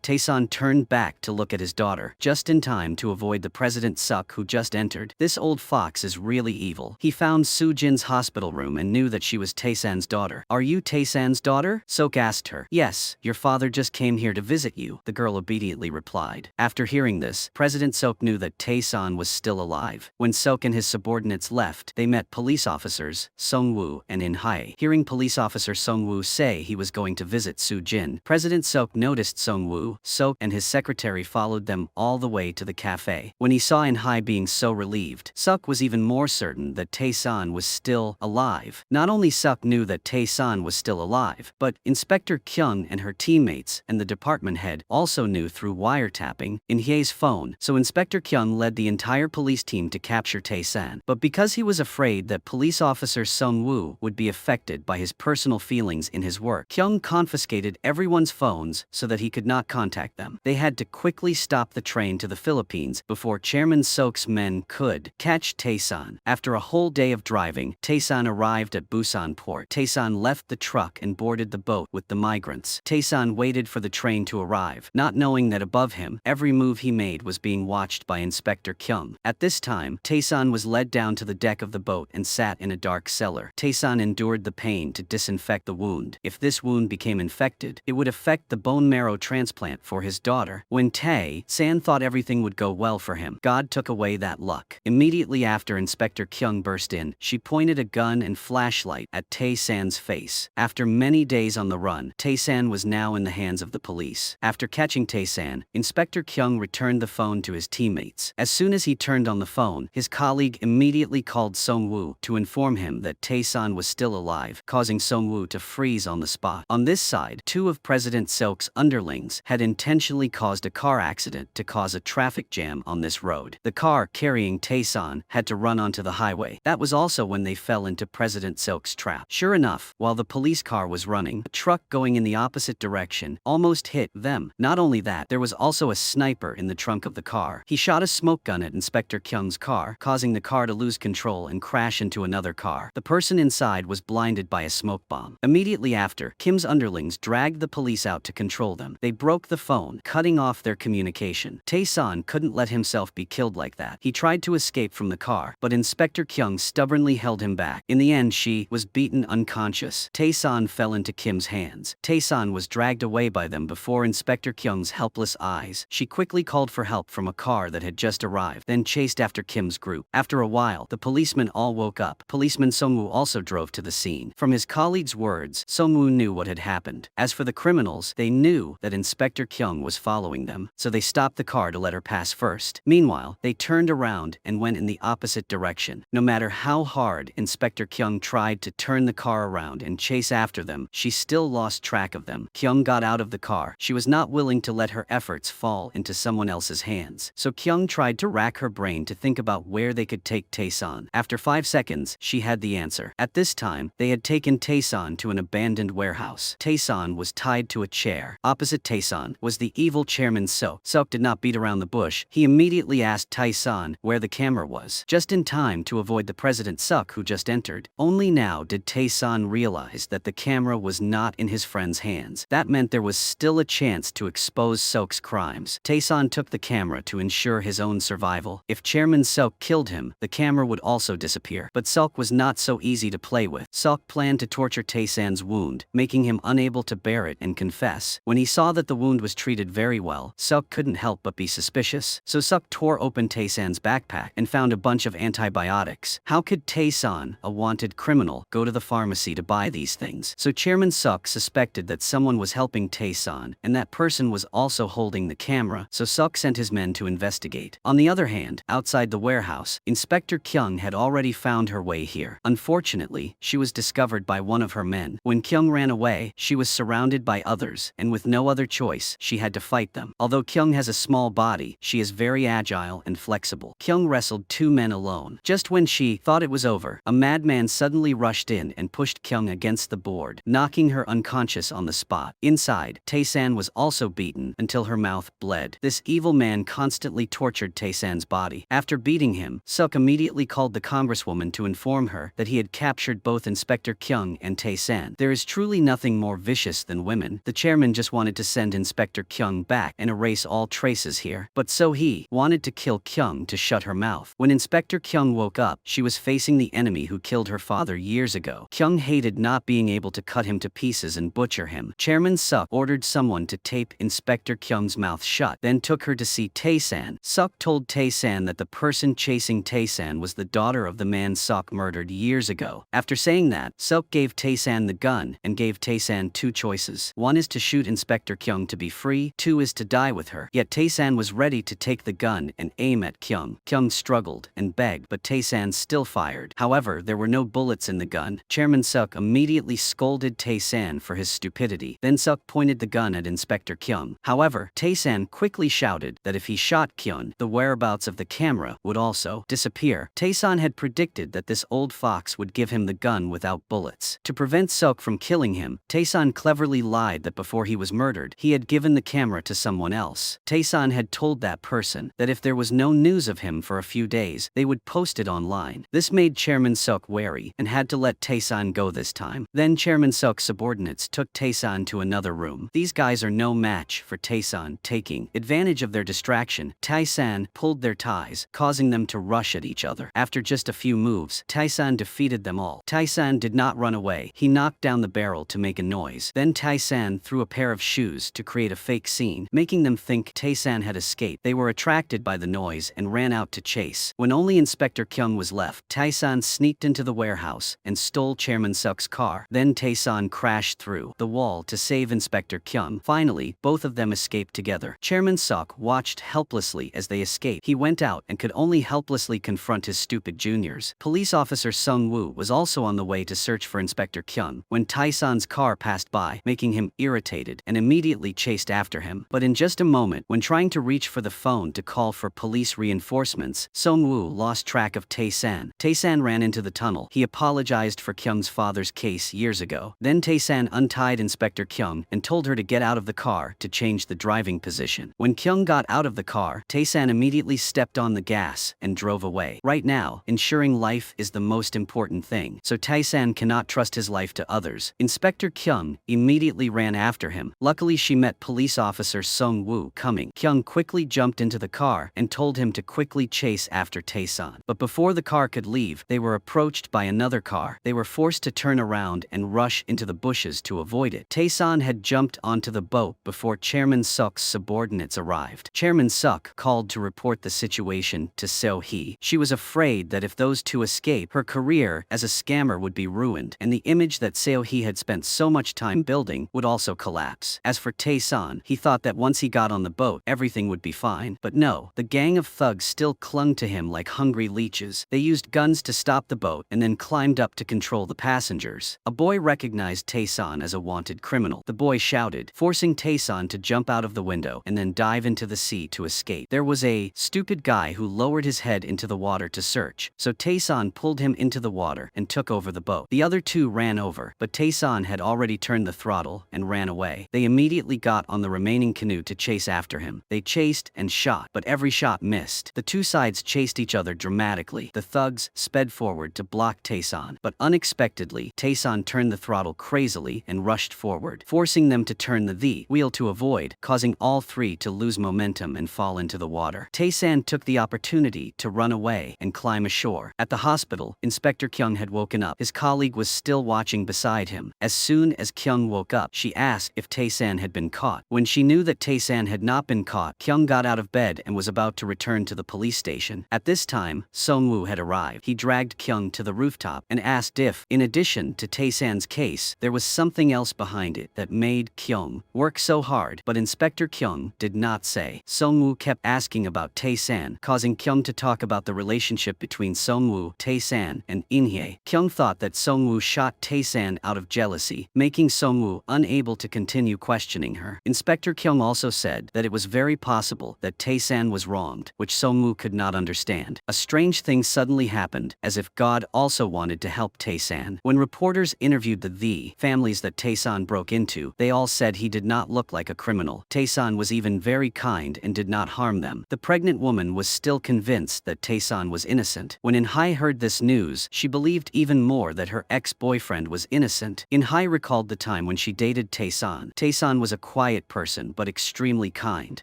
Tae-san turned back to look at his daughter, just in time to avoid the President Suk who just entered. This old fox is really evil. He found Soo-jin's hospital room and knew that she was Tae-san's daughter. "Are you Tae-san's daughter?" Sok asked her. "Yes, your father just came here to visit you," the girl obediently replied. After hearing this, President Sok knew that Tae-san was still alive. When Sok and his subordinates left, they met police officers, Sung-woo and In-hye. Hearing police officer Sung-woo say he was going to visit Soo-jin, President Sok noticed Sung-woo. Sok and his secretary followed them all the way to the cafe. When he saw In-hye being so relieved, Sok was even more certain that Tae-san was still alive. Not only Sok knew that Tae-san was still alive, but Inspector Kyung and her teammates and the department head also knew through wiretapping In-hye's phone, so Inspector Kyung led the entire police team to capture Tae-san. But because he was afraid that police officer Sung-woo would be affected by his personal feelings in his work, Kyung confiscated everyone's phones so that he could not contact them. They had to quickly stop the train to the Philippines before Chairman Sok's men could catch Tae-san. After a whole day of driving, Tae-san arrived at Busan port. Tae-san left the truck and boarded the boat with the migrants. Tae-san waited for the train to arrive, not knowing that above him, every move he made was being watched by Inspector Kyung. At this time, Tae-san was led down to the deck of the boat and sat in a dark cellar. Tae-san endured the pain to disinfect the wound. If this wound became infected, it would affect the bone marrow transplant for his daughter. When Tae-san thought everything would go well for him, God took away that luck. Immediately after Inspector Kyung burst in, she pointed a gun and flashed flashlight at Tae-san's face. After many days on the run, Tae-san was now in the hands of the police. After catching Tae-san, Inspector Kyung returned the phone to his teammates. As soon as he turned on the phone, his colleague immediately called Song-woo to inform him that Tae-san was still alive, causing Song-woo to freeze on the spot. On this side, two of President Seok's underlings had intentionally caused a car accident to cause a traffic jam on this road. The car carrying Tae-san had to run onto the highway. That was also when they fell into President Seok's trap. Sure enough, while the police car was running, a truck going in the opposite direction almost hit them. Not only that, there was also a sniper in the trunk of the car. He shot a smoke gun at Inspector Kyung's car, causing the car to lose control and crash into another car. The person inside was blinded by a smoke bomb. Immediately after, Kim's underlings dragged the police out to control them. They broke the phone, cutting off their communication. Tae-san couldn't let himself be killed like that. He tried to escape from the car, but Inspector Kyung stubbornly held him back. In the end, she was beaten unconscious. Tae-san fell into Kim's hands. Tae-san was dragged away by them before Inspector Kyung's helpless eyes. She quickly called for help from a car that had just arrived, then chased after Kim's group. After a while, the policemen all woke up. Policeman Song-woo also drove to the scene. From his colleague's words, Song-woo knew what had happened. As for the criminals, they knew that Inspector Kyung was following them, so they stopped the car to let her pass first. Meanwhile, they turned around and went in the opposite direction. No matter how hard Inspector Kyung tried to turn the car around and chase after them, she still lost track of them. Kyung got out of the car. She was not willing to let her efforts fall into someone else's hands. So Kyung tried to rack her brain to think about where they could take Tae-san. After 5 seconds, she had the answer. At this time, they had taken Tae-san to an abandoned warehouse. Tae-san was tied to a chair. Opposite Tae-san was the evil chairman Seok. Seok did not beat around the bush. He immediately asked Tae-san where the camera was, just in time to avoid the President Seok who just entered. Only now did Tae-san realize that the camera was not in his friend's hands. That meant there was still a chance to expose Seok's crimes. Tae-san took the camera to ensure his own survival. If Chairman Seok killed him, the camera would also disappear. But Seok was not so easy to play with. Seok planned to torture Tae-san's wound, making him unable to bear it and confess. When he saw that the wound was treated very well, Seok couldn't help but be suspicious. So Seok tore open Tae-san's backpack and found a bunch of antibiotics. How could Tae-san, a wanted criminal, go to the pharmacy to buy these things? So Chairman Seok suspected that someone was helping Tae-san, and that person was also holding the camera, so Seok sent his men to investigate. On the other hand, outside the warehouse, Inspector Kyung had already found her way here. Unfortunately, she was discovered by one of her men. When Kyung ran away, she was surrounded by others, and with no other choice, she had to fight them. Although Kyung has a small body, she is very agile and flexible. Kyung wrestled 2 men alone. Just when she thought it was over, a madman suddenly rushed in and pushed Kyung against the board, knocking her unconscious on the spot. Inside, Tae-san was also beaten until her mouth bled. This evil man constantly tortured Tae-san's body. After beating him, Seok immediately called the congresswoman to inform her that he had captured both Inspector Kyung and Tae-san. There is truly nothing more vicious than women. The chairman just wanted to send Inspector Kyung back and erase all traces here. But so he wanted to kill Kyung to shut her mouth. When Inspector Kyung woke up, she was facing the enemy who killed her father years ago. Kyung hated not being able to cut him to pieces and butcher him. Chairman Seok ordered someone to tape Inspector Kyung's mouth shut, then took her to see Tae-san. Seok told Tae-san that the person chasing Tae-san was the daughter of the man Seok murdered years ago. After saying that, Seok gave Tae-san the gun and gave Tae-san 2 choices. 1 is to shoot Inspector Kyung to be free, 2 is to die with her. Yet Tae-san was ready to take the gun and aim at Kyung. Kyung struggled and begged, but Tae-san still fired. However, there were no bullets in the gun. Chairman Seok immediately scolded Tae-san for his stupidity. Then Seok pointed the gun at Inspector Kyung. However, Tae-san quickly shouted that if he shot Kyung, the whereabouts of the camera would also disappear. Tae-san had predicted that this old fox would give him the gun without bullets. To prevent Seok from killing him, Tae-san cleverly lied that before he was murdered, he had given the camera to someone else. Tae-san had told that person that if there was no news of him for a few days, they would post it online. This made Chairman Seok wary and had to let Tae-san go this time. Then Chairman Seok's subordinates took Tae-san to another room. These guys are no match for Tae-san. Taking advantage of their distraction, Tae-san pulled their ties, causing them to rush at each other. After just a few moves, Tae-san defeated them all. Tae-san did not run away. He knocked down the barrel to make a noise. Then Tae-san threw a pair of shoes to create a fake scene, making them think Tae-san had escaped. They were attracted by the noise and ran out to chase. When only Inspector Kyung was left, Tae-san sneaked into the warehouse house and stole Chairman Suk's car. Then Tae-san crashed through the wall to save Inspector Kyung. Finally, both of them escaped together. Chairman Suk watched helplessly as they escaped. He went out and could only helplessly confront his stupid juniors. Police officer Sung Woo was also on the way to search for Inspector Kyung when Tae-san's car passed by, making him irritated and immediately chased after him. But in just a moment, when trying to reach for the phone to call for police reinforcements, Sung Woo lost track of Tae-san. Tae-san ran into the tunnel. He apologized for Kyung's father's case years ago. Then Tae-san untied Inspector Kyung and told her to get out of the car to change the driving position. When Kyung got out of the car, Tae-san immediately stepped on the gas and drove away. Right now, ensuring life is the most important thing, so Tae-san cannot trust his life to others. Inspector Kyung immediately ran after him. Luckily, she met police officer Sung Woo coming. Kyung quickly jumped into the car and told him to quickly chase after Tae-san. But before the car could leave, they were approached by another car. They were forced to turn around and rush into the bushes to avoid it. Tae-san had jumped onto the boat before Chairman Suk's subordinates arrived. Chairman Suk called to report the situation to Seo-hee. She was afraid that if those two escaped, her career as a scammer would be ruined, and the image that Seo-hee had spent so much time building would also collapse. As for Tae-san, he thought that once he got on the boat, everything would be fine. But no, the gang of thugs still clung to him like hungry leeches. They used guns to stop the boat and then climbed up to control the passengers. A boy recognized Tae-san as a wanted criminal. The boy shouted, forcing Tae-san to jump out of the window and then dive into the sea to escape. There was a stupid guy who lowered his head into the water to search, so Tae-san pulled him into the water and took over the boat. The other two ran over, but Tae-san had already turned the throttle and ran away. They immediately got on the remaining canoe to chase after him. They chased and shot, but every shot missed. The two sides chased each other dramatically. The thugs sped forward to block Tae-san, but unexpectedly, Tae-san turned the throttle crazily and rushed forward, forcing them to turn the wheel to avoid, causing all three to lose momentum and fall into the water. Tae-san took the opportunity to run away and climb ashore. At the hospital, Inspector Kyung had woken up. His colleague was still watching beside him. As soon as Kyung woke up, she asked if Tae-san had been caught. When she knew that Tae-san had not been caught, Kyung got out of bed and was about to return to the police station. At this time, Sung Woo had arrived. He dragged Kyung to the rooftop and asked if, in addition to Tae-san's case, there was something else behind it that made Kyung work so hard, but Inspector Kyung did not say. Sung Woo kept asking about Tae-san, causing Kyung to talk about the relationship between Sung Woo, Tae-san, and In-hye. Kyung thought that Sung Woo shot Tae-san out of jealousy, making Sung Woo unable to continue questioning her. Inspector Kyung also said that it was very possible that Tae-san was wronged, which Sung Woo could not understand. A strange thing suddenly happened, as if God also wanted to help Tae-san. When reporters interviewed the families that Tae-san broke into, they all said he did not look like a criminal. Tae-san was even very kind and did not harm them. The pregnant woman was still convinced that Tae-san was innocent. When In-hye heard this news, she believed even more that her ex-boyfriend was innocent. In-hye recalled the time when she dated Tae-san. Tae-san was a quiet person but extremely kind,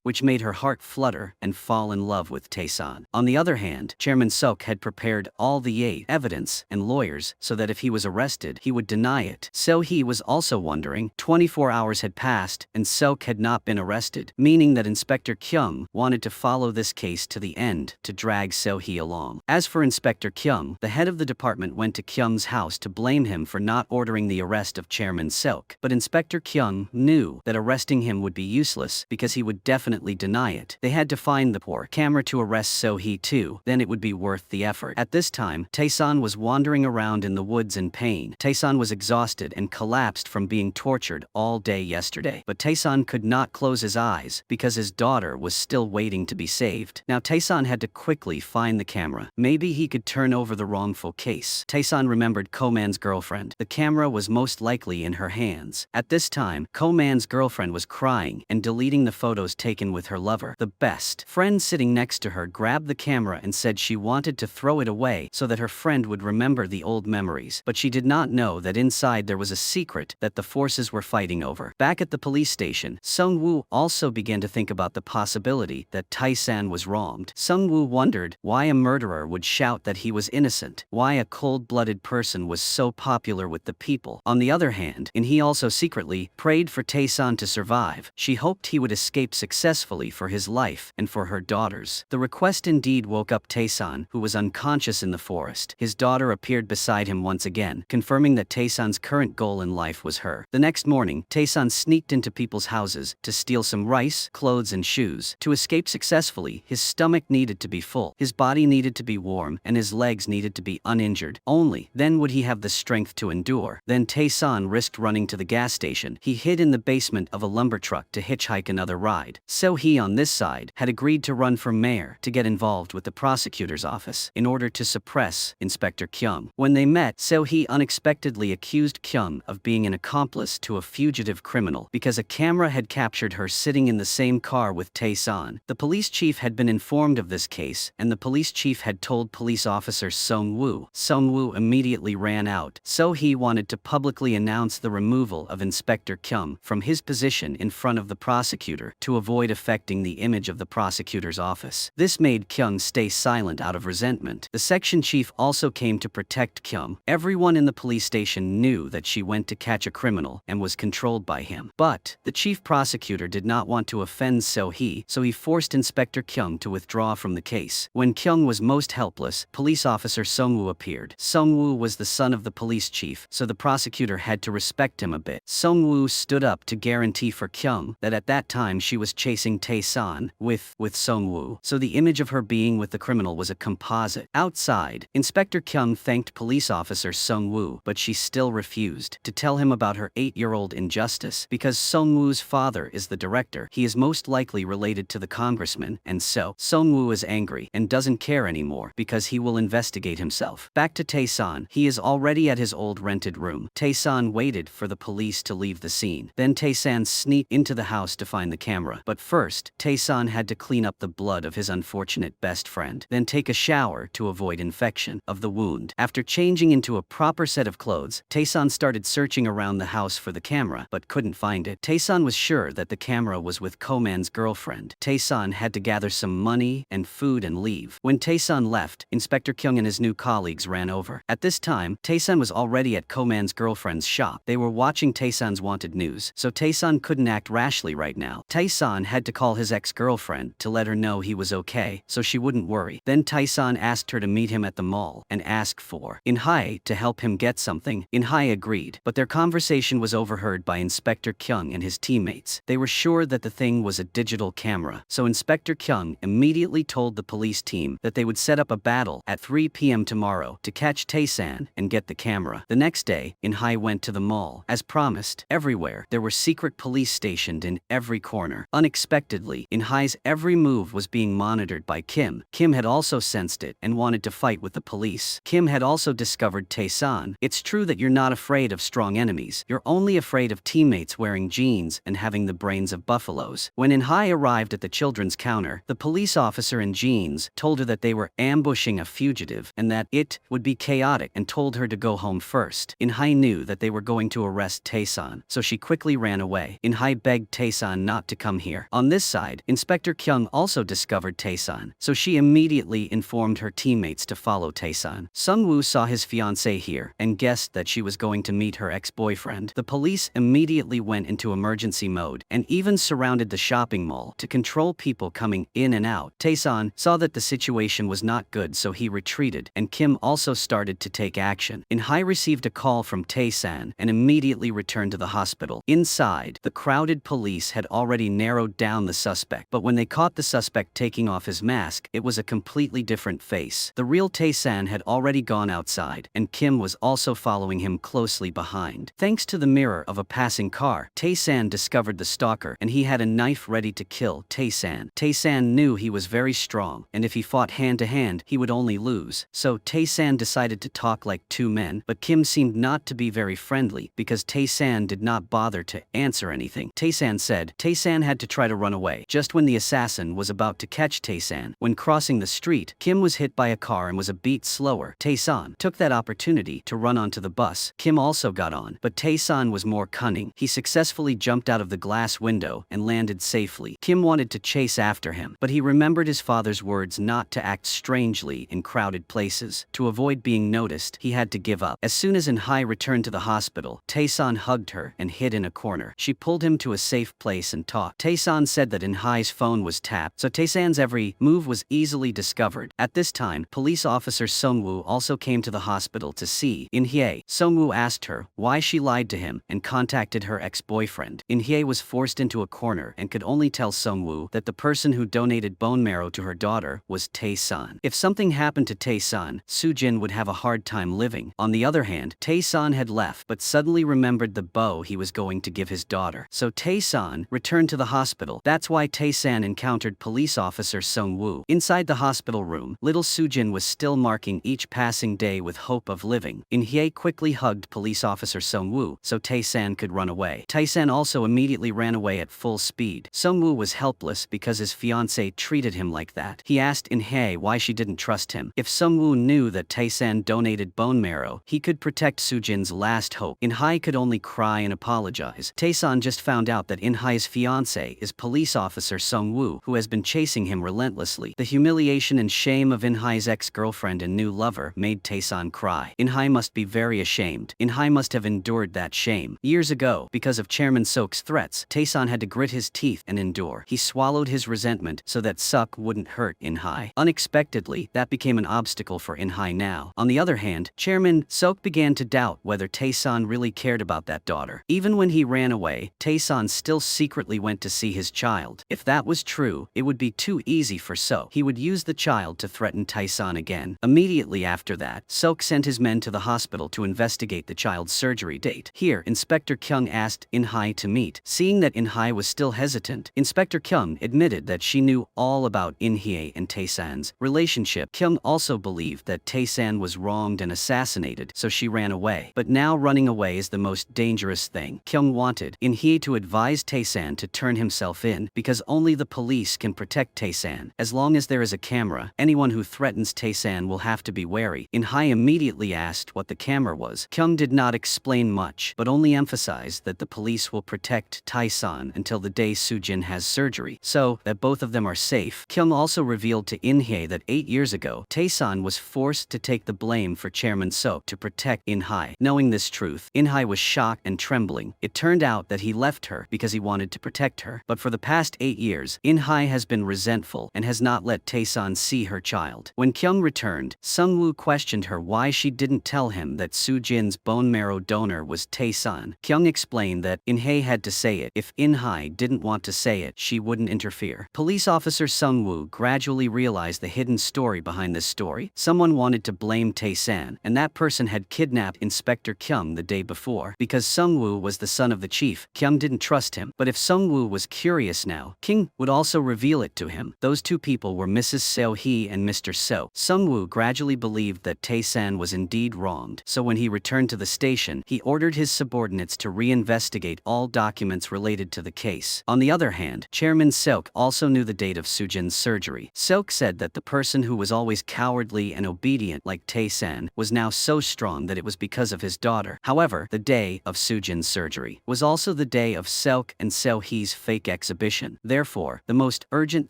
which made her heart flutter and fall in love with Tae-san. On the other hand, Chairman Suk had prepared all the evidence and lawyers so that if he was arrested, he would deny it. Seo-hee was also wondering. 24 hours had passed and Suk had not been arrested, meaning that Inspector Kyung wanted to follow this case to the end to drag Seo-hee along. As for Inspector Kyung, the head of the department went to Kyung's house to blame him for not ordering the arrest of Chairman Suk. But Inspector Kyung knew that arresting him would be useless because he would definitely deny it. They had to find the poor camera to arrest Seo-hee too, then it would be worth the effort. At this time, Tae-san was wandering around in the woods in pain. Tae-san was exhausted and collapsed from being tortured all day yesterday. But Tae-san could not close his eyes because his daughter was still waiting to be saved. Now Tae-san had to quickly find the camera. Maybe he could turn over the wrongful case. Tae-san remembered Ko-man's girlfriend. The camera was most likely in her hands. At this time, Ko-man's girlfriend was crying and deleting the photos taken with her lover. The best friend sitting next to her grabbed the camera and said she wanted to throw it away so that her friend would remember the old memories. But she did not know that inside there was a secret that the forces were fighting over. Back at the police station, Sung Woo also began to think about the possibility that Tae-san was wronged. Sung Woo wondered why a murderer would shout that he was innocent, why a cold-blooded person was so popular with the people. On the other hand, he also secretly prayed for Tae-san to survive. She hoped he would escape successfully for his life and for her daughters. The request indeed woke up Tae-san, who was unconscious in the forest. His daughter appeared appeared beside him once again, confirming that Taesan's current goal in life was her. The next morning, Taesan sneaked into people's houses to steal some rice, clothes and shoes. To escape successfully, his stomach needed to be full, his body needed to be warm, and his legs needed to be uninjured. Only then would he have the strength to endure. Then Taesan risked running to the gas station. He hid in the basement of a lumber truck to hitchhike another ride. So he, on this side, had agreed to run for mayor to get involved with the prosecutor's office in order to suppress Inspector Kyung. When they met, So-hee unexpectedly accused Kyung of being an accomplice to a fugitive criminal because a camera had captured her sitting in the same car with Taesan. The police chief had been informed of this case, and the police chief had told police officer Sung-woo. Sung-woo immediately ran out. So-hee wanted to publicly announce the removal of Inspector Kyung from his position in front of the prosecutor to avoid affecting the image of the prosecutor's office. This made Kyung stay silent out of resentment. The section chief also came to protect Kyung. Everyone in the police station knew that she went to catch a criminal and was controlled by him. But the chief prosecutor did not want to offend So-hee, so he forced Inspector Kyung to withdraw from the case. When Kyung was most helpless, police officer Sung-woo appeared. Sung-woo was the son of the police chief, so the prosecutor had to respect him a bit. Sung-woo stood up to guarantee for Kyung that at that time she was chasing Taesan with Sung-woo, so the image of her being with the criminal was a composite. Outside, Inspector Kyung thanked police officer Sung-woo, but she still refused to tell him about her 8-year-old injustice. Because Sung-woo's father is the director, he is most likely related to the congressman, and so Sung-woo is angry and doesn't care anymore because he will investigate himself. Back to Taesan, he is already at his old rented room. Taesan waited for the police to leave the scene. Then Taesan sneaked into the house to find the camera. But first, Taesan had to clean up the blood of his unfortunate best friend, then take a shower to avoid infection of the wound. After changing into a proper set of clothes, Taesan started searching around the house for the camera, but couldn't find it. Taesan was sure that the camera was with Ko-man's girlfriend. Taesan had to gather some money and food and leave. When Taesan left, Inspector Kyung and his new colleagues ran over. At this time, Taesan was already at Ko-man's girlfriend's shop. They were watching Taesan's wanted news, so Taesan couldn't act rashly right now. Taesan had to call his ex-girlfriend to let her know he was okay, so she wouldn't worry. Then Taesan asked her to meet him at the mall and ask for In-hae to help him get something. In-hae agreed, but their conversation was overheard by Inspector Kyung and his teammates. They were sure that the thing was a digital camera, so Inspector Kyung immediately told the police team that they would set up a battle at 3 p.m. tomorrow to catch Taesan and get the camera. The next day, In-hae went to the mall. As promised, everywhere there were secret police stationed in every corner. Unexpectedly, In-hae's every move was being monitored by Kim. Kim had also sensed it and wanted to fight with the police. Kim had also discovered Taesan. It's true that you're not afraid of strong enemies. You're only afraid of teammates wearing jeans and having the brains of buffaloes. When In-hae arrived at the children's counter, the police officer in jeans told her that they were ambushing a fugitive and that it would be chaotic and told her to go home first. In-hae knew that they were going to arrest Taesan, so she quickly ran away. In-hae begged Taesan not to come here. On this side, Inspector Kyung also discovered Taesan, so she immediately informed her teammates to follow Taesan. Sung-woo saw his fiancée here and guessed that she was going to meet her ex-boyfriend. The police immediately went into emergency mode and even surrounded the shopping mall to control people coming in and out. Taesan saw that the situation was not good, so he retreated, and Kim also started to take action. In-hae received a call from Taesan and immediately returned to the hospital. Inside, the crowded police had already narrowed down the suspect, but when they caught the suspect taking off his mask, it was a completely different face. The real Taesan had already gone outside, and Kim was also following him closely behind. Thanks to the mirror of a passing car, Taesan discovered the stalker, and he had a knife ready to kill Taesan. Taesan knew he was very strong, and if he fought hand-to-hand, he would only lose. So Taesan decided to talk like two men, but Kim seemed not to be very friendly because Taesan did not bother to answer anything. Taesan said Taesan had to try to run away. Just when the assassin was about to catch Taesan, when crossing the street, Kim was hit by a car and was a beat slower. Taesan took that opportunity to run onto the bus. Kim also got on, but Taesan was more cunning. He successfully jumped out of the glass window and landed safely. Kim wanted to chase after him, but he remembered his father's words not to act strangely in crowded places. To avoid being noticed, he had to give up. As soon as In-hae returned to the hospital, Taesan hugged her and hid in a corner. She pulled him to a safe place and talked. Taesan said that In-hae's phone was tapped, so Taesan's every move was easily discovered. At this time, police officer Sung-woo also came to the hospital to see In-hye. Sung-woo asked her why she lied to him and contacted her ex-boyfriend. In-hye was forced into a corner and could only tell Sung-woo that the person who donated bone marrow to her daughter was Tae-san. If something happened to Tae-san, Soo-jin would have a hard time living. On the other hand, Tae-san had left but suddenly remembered the bow he was going to give his daughter. So Tae-san returned to the hospital. That's why Tae-san encountered police officer Sung-woo. Inside the hospital room, little Soo-jin was still marking each passing day with hope of living. In-hye quickly hugged police officer Sung-woo so Tae-san could run away. Tae-san also immediately ran away at full speed. Sung-woo was helpless because his fiancée treated him like that. He asked In-hye why she didn't trust him. If Sung-woo knew that Tae-san donated bone marrow, he could protect Soo-jin's last hope. In-hye could only cry and apologize. Tae-san just found out that In-hye's fiancé is police officer Sung-woo, who has been chasing him relentlessly. The humiliation and shame of In-hye's ex-girlfriend and new lover made Tae-san cry. In-hye must be very ashamed. In-hye must have endured that shame. Years ago, because of Chairman Seok's threats, Tae-san had to grit his teeth and endure. He swallowed his resentment so that Seok wouldn't hurt In-hye. Unexpectedly, that became an obstacle for In-hye now. On the other hand, Chairman Seok began to doubt whether Tae-san really cared about that daughter. Even when he ran away, Tae-san still secretly went to see his child. If that was true, it would be too easy for Seok. He would use the child to threaten Tae-san again. Immediately after that, Seok sent his men to the hospital to investigate the child's surgery date. Here, Inspector Kyung asked In-hye to meet. Seeing that In-hye was still hesitant, Inspector Kyung admitted that she knew all about In-hye and Tae-san's relationship. Kyung also believed that Tae-san was wronged and assassinated, so she ran away. But now running away is the most dangerous thing. Kyung wanted In-hye to advise Tae-san to turn himself in because only the police can protect Tae-san. As long as there is a camera, anyone who threatens Tae-san will have to be wary. In-hye immediately asked what the camera was. Kyung did not explain much, but only emphasized that the police will protect Tae-san until the day Soo-jin has surgery, so that both of them are safe. Kyung also revealed to In-hye that 8 years ago, Tae-san was forced to take the blame for Chairman Seok to protect In-hye. Knowing this truth, In-hye was shocked and trembling. It turned out that he left her because he wanted to protect her. But for the past 8 years, In-hye has been resentful and has not let Tae-san see her child. When Kyung returned, Sung-woo questioned her why she didn't tell him that Soo-jin's bone marrow donor was Tae-san. Kyung explained that In-hye had to say it. If In-hye didn't want to say it, she wouldn't interfere. Police officer Sung-woo gradually realized the hidden story behind this story. Someone wanted to blame Tae-san, and that person had kidnapped Inspector Kyung the day before. Because Sung-woo was the son of the chief, Kyung didn't trust him. But if Sung-woo was curious now, Kyung would also reveal it to him. Those two people were Mrs. Seo-hee and Mr. Seo. Sung-woo gradually believed that Tae-san was indeed wronged, so when he returned to the station, he ordered his subordinates to reinvestigate all documents related to the case. On the other hand, Chairman Seok also knew the date of Soo-jin's surgery. Seok said that the person who was always cowardly and obedient like Tae-san was now so strong that it was because of his daughter. However, the day of Soo-jin's surgery was also the day of Seok and Seo-hee's fake exhibition. Therefore, the most urgent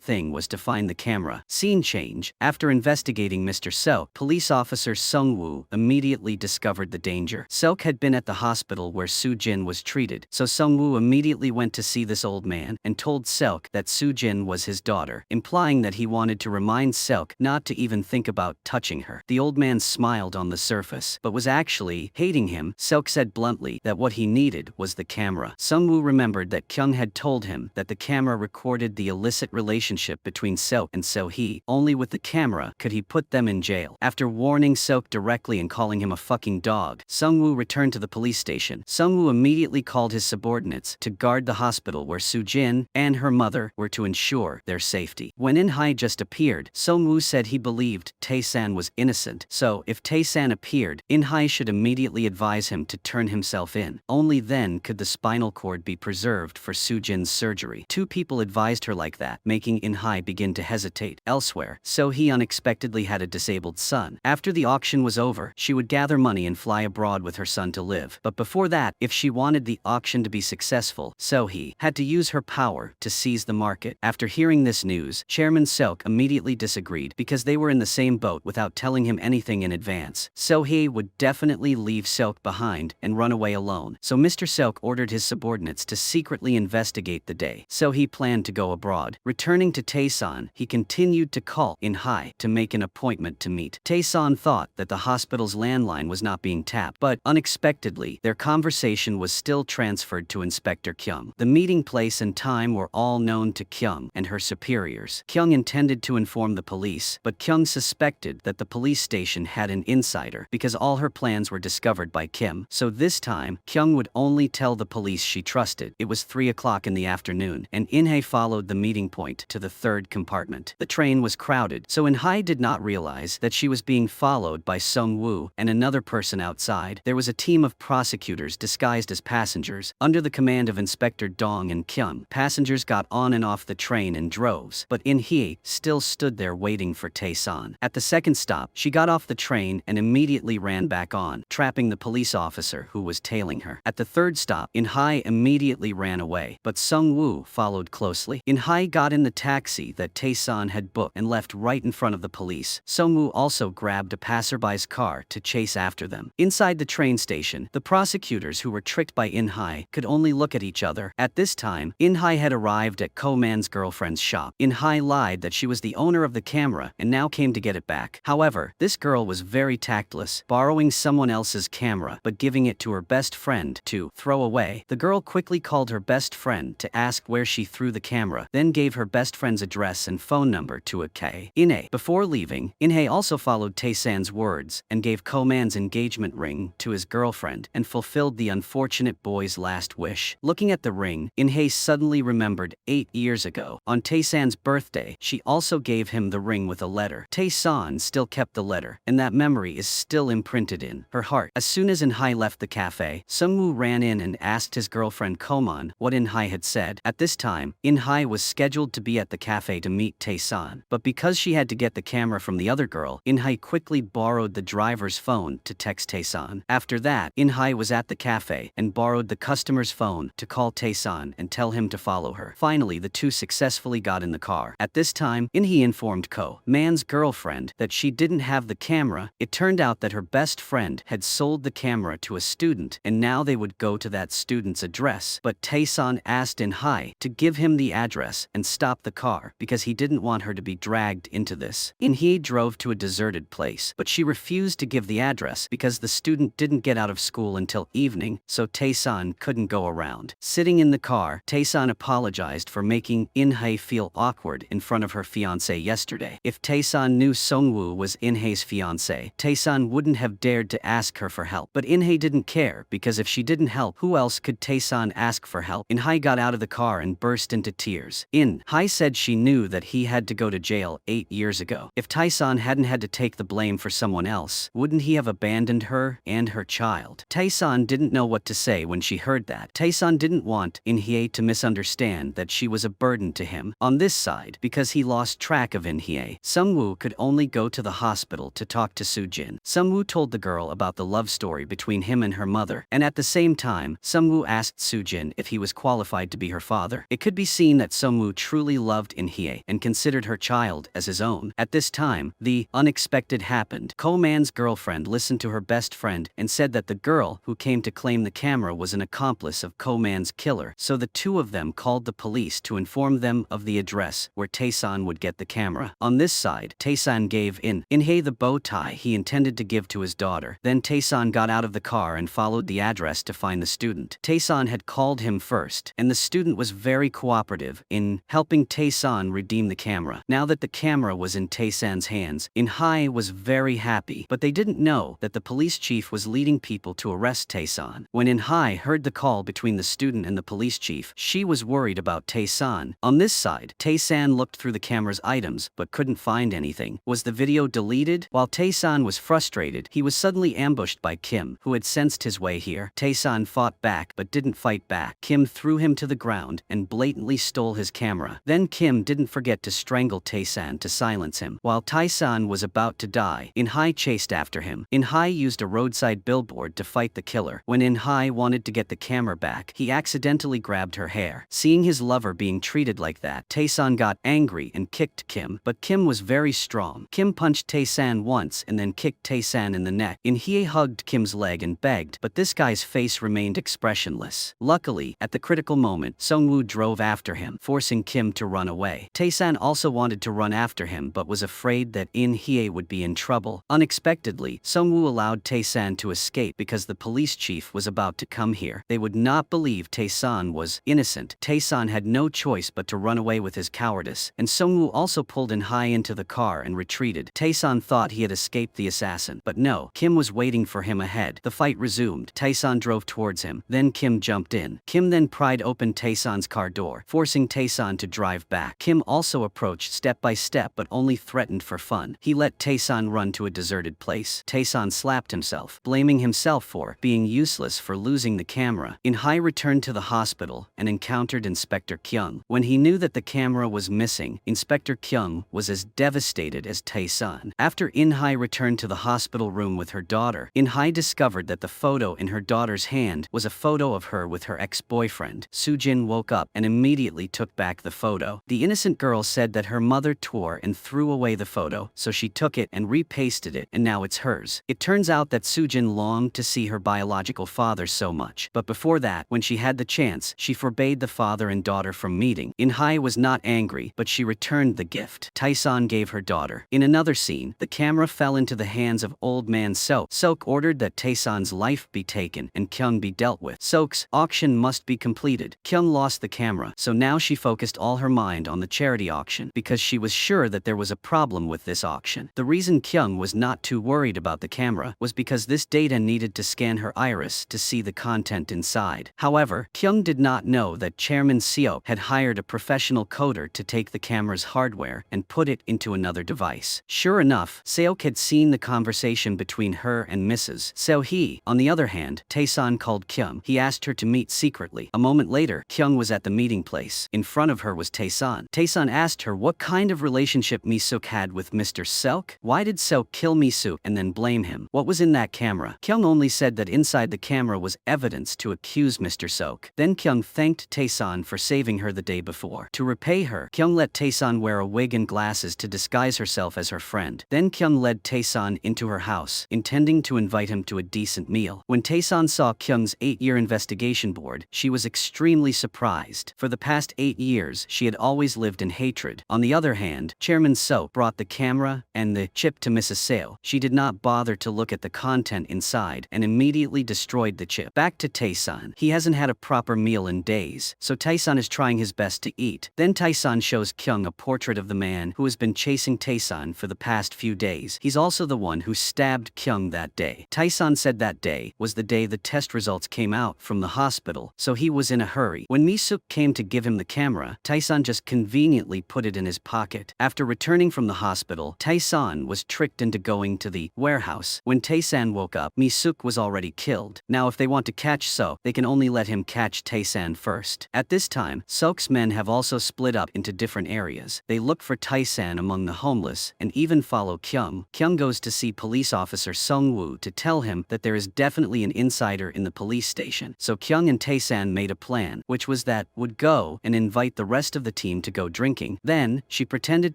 thing was to find the camera. Scene change. After investigating Mr. Seok, police officer Sung-woo immediately discovered the danger. Seok had been at the hospital where Soo-jin was treated, so Sung-woo immediately went to see this old man and told Seok that Soo-jin was his daughter, implying that he wanted to remind Seok not to even think about touching her. The old man smiled on the surface, but was actually hating him. Seok said bluntly that what he needed was the camera. Sung-woo remembered that Kyung had told him that the camera recorded the illicit relationship between Seok and Seo-hee. Only with the camera could he put them in jail. After warning Seok directly and calling him a fucking dog, Sung-woo returned to the police station. Sung-woo immediately called his subordinates to guard the hospital where Soo-jin and her mother were to ensure their safety. When In-hye just appeared, Sung-woo said he believed Tae-san was innocent, so if Tae-san appeared, In-hye should immediately advise him to turn himself in. Only then could the spinal cord be preserved for Soo-jin's surgery. Two people advised her like that, making In-hye begin to hesitate. Elsewhere, Seo-hee unexpectedly had a disabled son. After the auction was over, she would gather money and fly abroad with her son to live. But before that, if she wanted the auction to be successful, Seo-hee had to use her power to seize the market. After hearing this news, Chairman Seok immediately disagreed because they were in the same boat without telling him anything in advance. Seo-hee would definitely leave Seok behind and run away alone, so Mr. Seok ordered his subordinates to secretly investigate the day. Seo-hee planned to go abroad. Returning to Tae-san, he continued to call In-hye to make an appointment to meet. Tae-san thought that the hospital's landline was not being tapped, but unexpectedly, their conversation was still transferred to Inspector Kyung. The meeting place and time were all known to Kyung and her superiors. Kyung intended to inform the police, but Kyung suspected that the police station had an insider because all her plans were discovered by Kim. So this time, Kyung would only tell the police she trusted. It was 3 o'clock in the afternoon, and In-hae followed the meeting point to the third compartment. The train was crowded, so In-hae did not realize that she was being followed by Sung-woo and another person outside. There was a team of prosecutors disguised as passengers, under the command of Inspector Dong and Kyung. Passengers got on and off the train in droves, but In-hae still stood there waiting for Tae-san. At the second stop, she got off the train and immediately ran back on, trapping the police officer who was tailing her. At the third stop, In-hae immediately ran away, but Sung-woo followed closely. In-hae got in the taxi that Tae-san had booked and left right in front of the police. Sung-woo also grabbed a passerby's car to chase after them. Inside the train station, the prosecutors who were tricked by In-hae could only look at each other. At this time, In-hae had arrived at Ko-man's girlfriend's shop. In-hae lied that she was the owner of the camera and now came to get it back. However, this girl was very tactless, borrowing someone else's camera but giving it to her best friend to throw away. The girl quickly called her best friend to ask where she threw the camera, then gave her best friend's address and phone number to In-hae. Before leaving, In-hae also followed Tae-san's words and gave Ko-man's engagement ring to his girlfriend and fulfilled the unfortunate boy's last wish. Looking at the ring, In-hae suddenly remembered 8 years ago. On Tae-san's birthday, she also gave him the ring with a letter. Tae-san still kept the letter, and that memory is still imprinted in her heart. As soon as In-hae left the cafe, Sung-woo ran in and asked his girlfriend Ko-man what In-hae had said. At this time, In-hae was scheduled to be at the cafe to meet Tae-san, but because she had to get the camera from the other girl, In-hae quickly borrowed the driver's phone to text Tae-san. After that, In-hae was at the cafe and borrowed the customer's phone to call Tae-san and tell him to follow her. Finally, the two successfully got in the car. At this time, In-hae informed Ko-man's girlfriend that she didn't have the camera. It turned out that her best friend had sold the camera to a student, and now they would go to that student's address. But Tae-san asked In-hae to give him the address and stop the car because he didn't want her to be dragged into this. In-hae drove to a deserted place, but she refused to give the address because the student didn't get out of school until evening, so Tae-san couldn't go around. Sitting in the car, Tae-san apologized for making In-hae feel awkward in front of her fiancé yesterday. If Tae-san knew Sung-woo was In-hae's fiancé, Tae-san wouldn't have dared to ask her for help. But In-hae didn't care because if she didn't help, who else could Tae-san ask for help? In-hae got out of the car and burst into tears. In-hae said she knew that he had to go to jail 8 years ago. If Tae-san hadn't had to take the blame for someone else, wouldn't he have abandoned her and her child? Tae-san didn't know what to say when she heard that. Tae-san didn't want In-hae to misunderstand that she was a burden to him. On this side, because he lost track of In-hae, Sung-woo could only go to the hospital to talk to Soo-jin. Sung-woo told the girl about the love story between him and her mother, and at the same time, Sung-woo asked Soo-jin if he was qualified to be her father. It could be seen that Sung-woo truly loved In-hae and considered her child as his own. At this time, the unexpected happened. Ko-man's girlfriend listened to her best friend and said that the girl who came to claim the camera was an accomplice of Ko-man's killer, so the two of them called the police to inform them of the address where Tae-san would get the camera. On this side, Tae-san gave In-hae the bow tie he intended to give to his daughter. Then Tae-san got out of the car and followed the address to find the student. Tae-san had called him first, and the student was very cooperative in helping Tae-san redeem the camera. Now that the camera was in Tae-san's hands, In-hae was very happy, but they didn't know that the police chief was leading people to arrest Tae-san. When In-hae heard the call between the student and the police chief, she was worried about Tae-san. On this side, Tae-san looked through the camera's items but couldn't find anything. Was the video deleted? While Tae-san was frustrated, he was suddenly ambushed by Kim, who had sensed his way here. Tae-san fought back but didn't fight back. Kim threw him to the ground and blatantly stole his camera. Then Kim didn't forget to strangle Tae-san to silence him. While Tae-san was about to die, In-hae chased after him. In-hae used a roadside billboard to fight the killer. When In-hae wanted to get the camera back, he accidentally grabbed her hair. Seeing his lover being treated like that, Tae-san got angry and kicked Kim, but Kim was very strong. Kim punched Tae-san once and then kicked Tae-san in the neck. In-hae hugged Kim's leg and begged, but this guy's face remained expressionless. Luckily, at the critical moment, Sung-woo drove after him, forcing Kim to run away. Tae-san also wanted to run after him but was afraid that In-hae would be in trouble. trouble. Unexpectedly, Sungwoo allowed Tae-san to escape because the police chief was about to come here. They would not believe Tae-san was innocent. Tae-san had no choice but to run away with his cowardice, and Sungwoo also pulled In-hai into the car and retreated. Tae-san thought he had escaped the assassin, but no, Kim was waiting for him ahead. The fight resumed. Tae-san drove towards him, then Kim jumped in. Kim then pried open Tae-san's car door, forcing Tae-san to drive back. Kim also approached step by step but only threatened for fun. He let Tae-san run to a deserted place. Tae-san slapped himself, blaming himself for being useless for losing the camera. In-hai returned to the hospital and encountered Inspector Kyung. When he knew that the camera was missing, Inspector Kyung was as devastated as Tae-san. After In-hai returned to the hospital room with her daughter, In-hai discovered that the photo in her daughter's hand was a photo of her with her ex-boyfriend. Soo-jin woke up and immediately took back the photo. The innocent girl said that her mother tore and threw away the photo, so she took it and repasted it, and now it's hers. It turns out that Soo-jin longed to see her biological father so much, but before that, when she had the chance, she forbade the father and daughter from meeting. In-hai was not angry, but she returned the gift Tae-san gave her daughter. In another scene, the camera fell into the hands of old man Seok. Seok ordered that Tae-san's life be taken and Kyung be dealt with. Seok's auction must be completed. Kyung lost the camera, so now she focused all her mind on the charity auction because she was sure that there was a problem with this auction. The reason Kyung was not too worried about the camera was because this data needed to scan her iris to see the content inside. However, Kyung did not know that Chairman Seok had hired a professional coder to take the camera's hardware and put it into another device. Sure enough, Seok had seen the conversation between her and Mrs. Seo-hee. On the other hand, Tae-san called Kyung. He asked her to meet secretly. A moment later, Kyung was at the meeting place. In front of her was Tae-san. Tae-san asked her what kind of relationship Mi-suk had with Mr. Seok. Why did Seok kill Mi-suk and then blame him? What was in that camera? Kyung only said that inside the camera was evidence to accuse Mr. Seok. Then Kyung thanked Tae-san for saving her the day before. To repay her, Kyung let Tae-san wear a wig and glasses to disguise herself as her friend. Then Kyung led Tae-san into her house, intending to invite him to a decent meal. When Tae-san saw Kyung's 8-year investigation board, she was extremely surprised. For the past 8 years, she had always lived in hatred. On the other hand, Chairman Seok brought the camera and the chip to Mrs. Seo. She did not bother to look at the content inside and immediately destroyed the chip. Back to Tae-san. He hasn't had a proper meal in days, so Tae-san is trying his best to eat. Then Tae-san shows Kyung a portrait of the man who has been chasing Tae-san for the past few days. He's also the one who stabbed Kyung that day. Tae-san said that day was the day the test results came out from the hospital, so he was in a hurry. When Mi-suk came to give him the camera, Tae-san just conveniently put it in his pocket. After returning from the hospital, Tae-san was tricked into going to the warehouse. When Tae-san woke up, Mi-suk was already killed. Now if they want to catch Seok, they can only let him catch Tae-san first. At this time, Seok's men have also split up into different areas. They look for Tae-san among the homeless and even follow Kyung. Kyung goes to see police officer Sungwoo to tell him that there is definitely an insider in the police station. So Kyung and Tae-san made a plan, which was that would go and invite the rest of the team to go drinking. Then, she pretended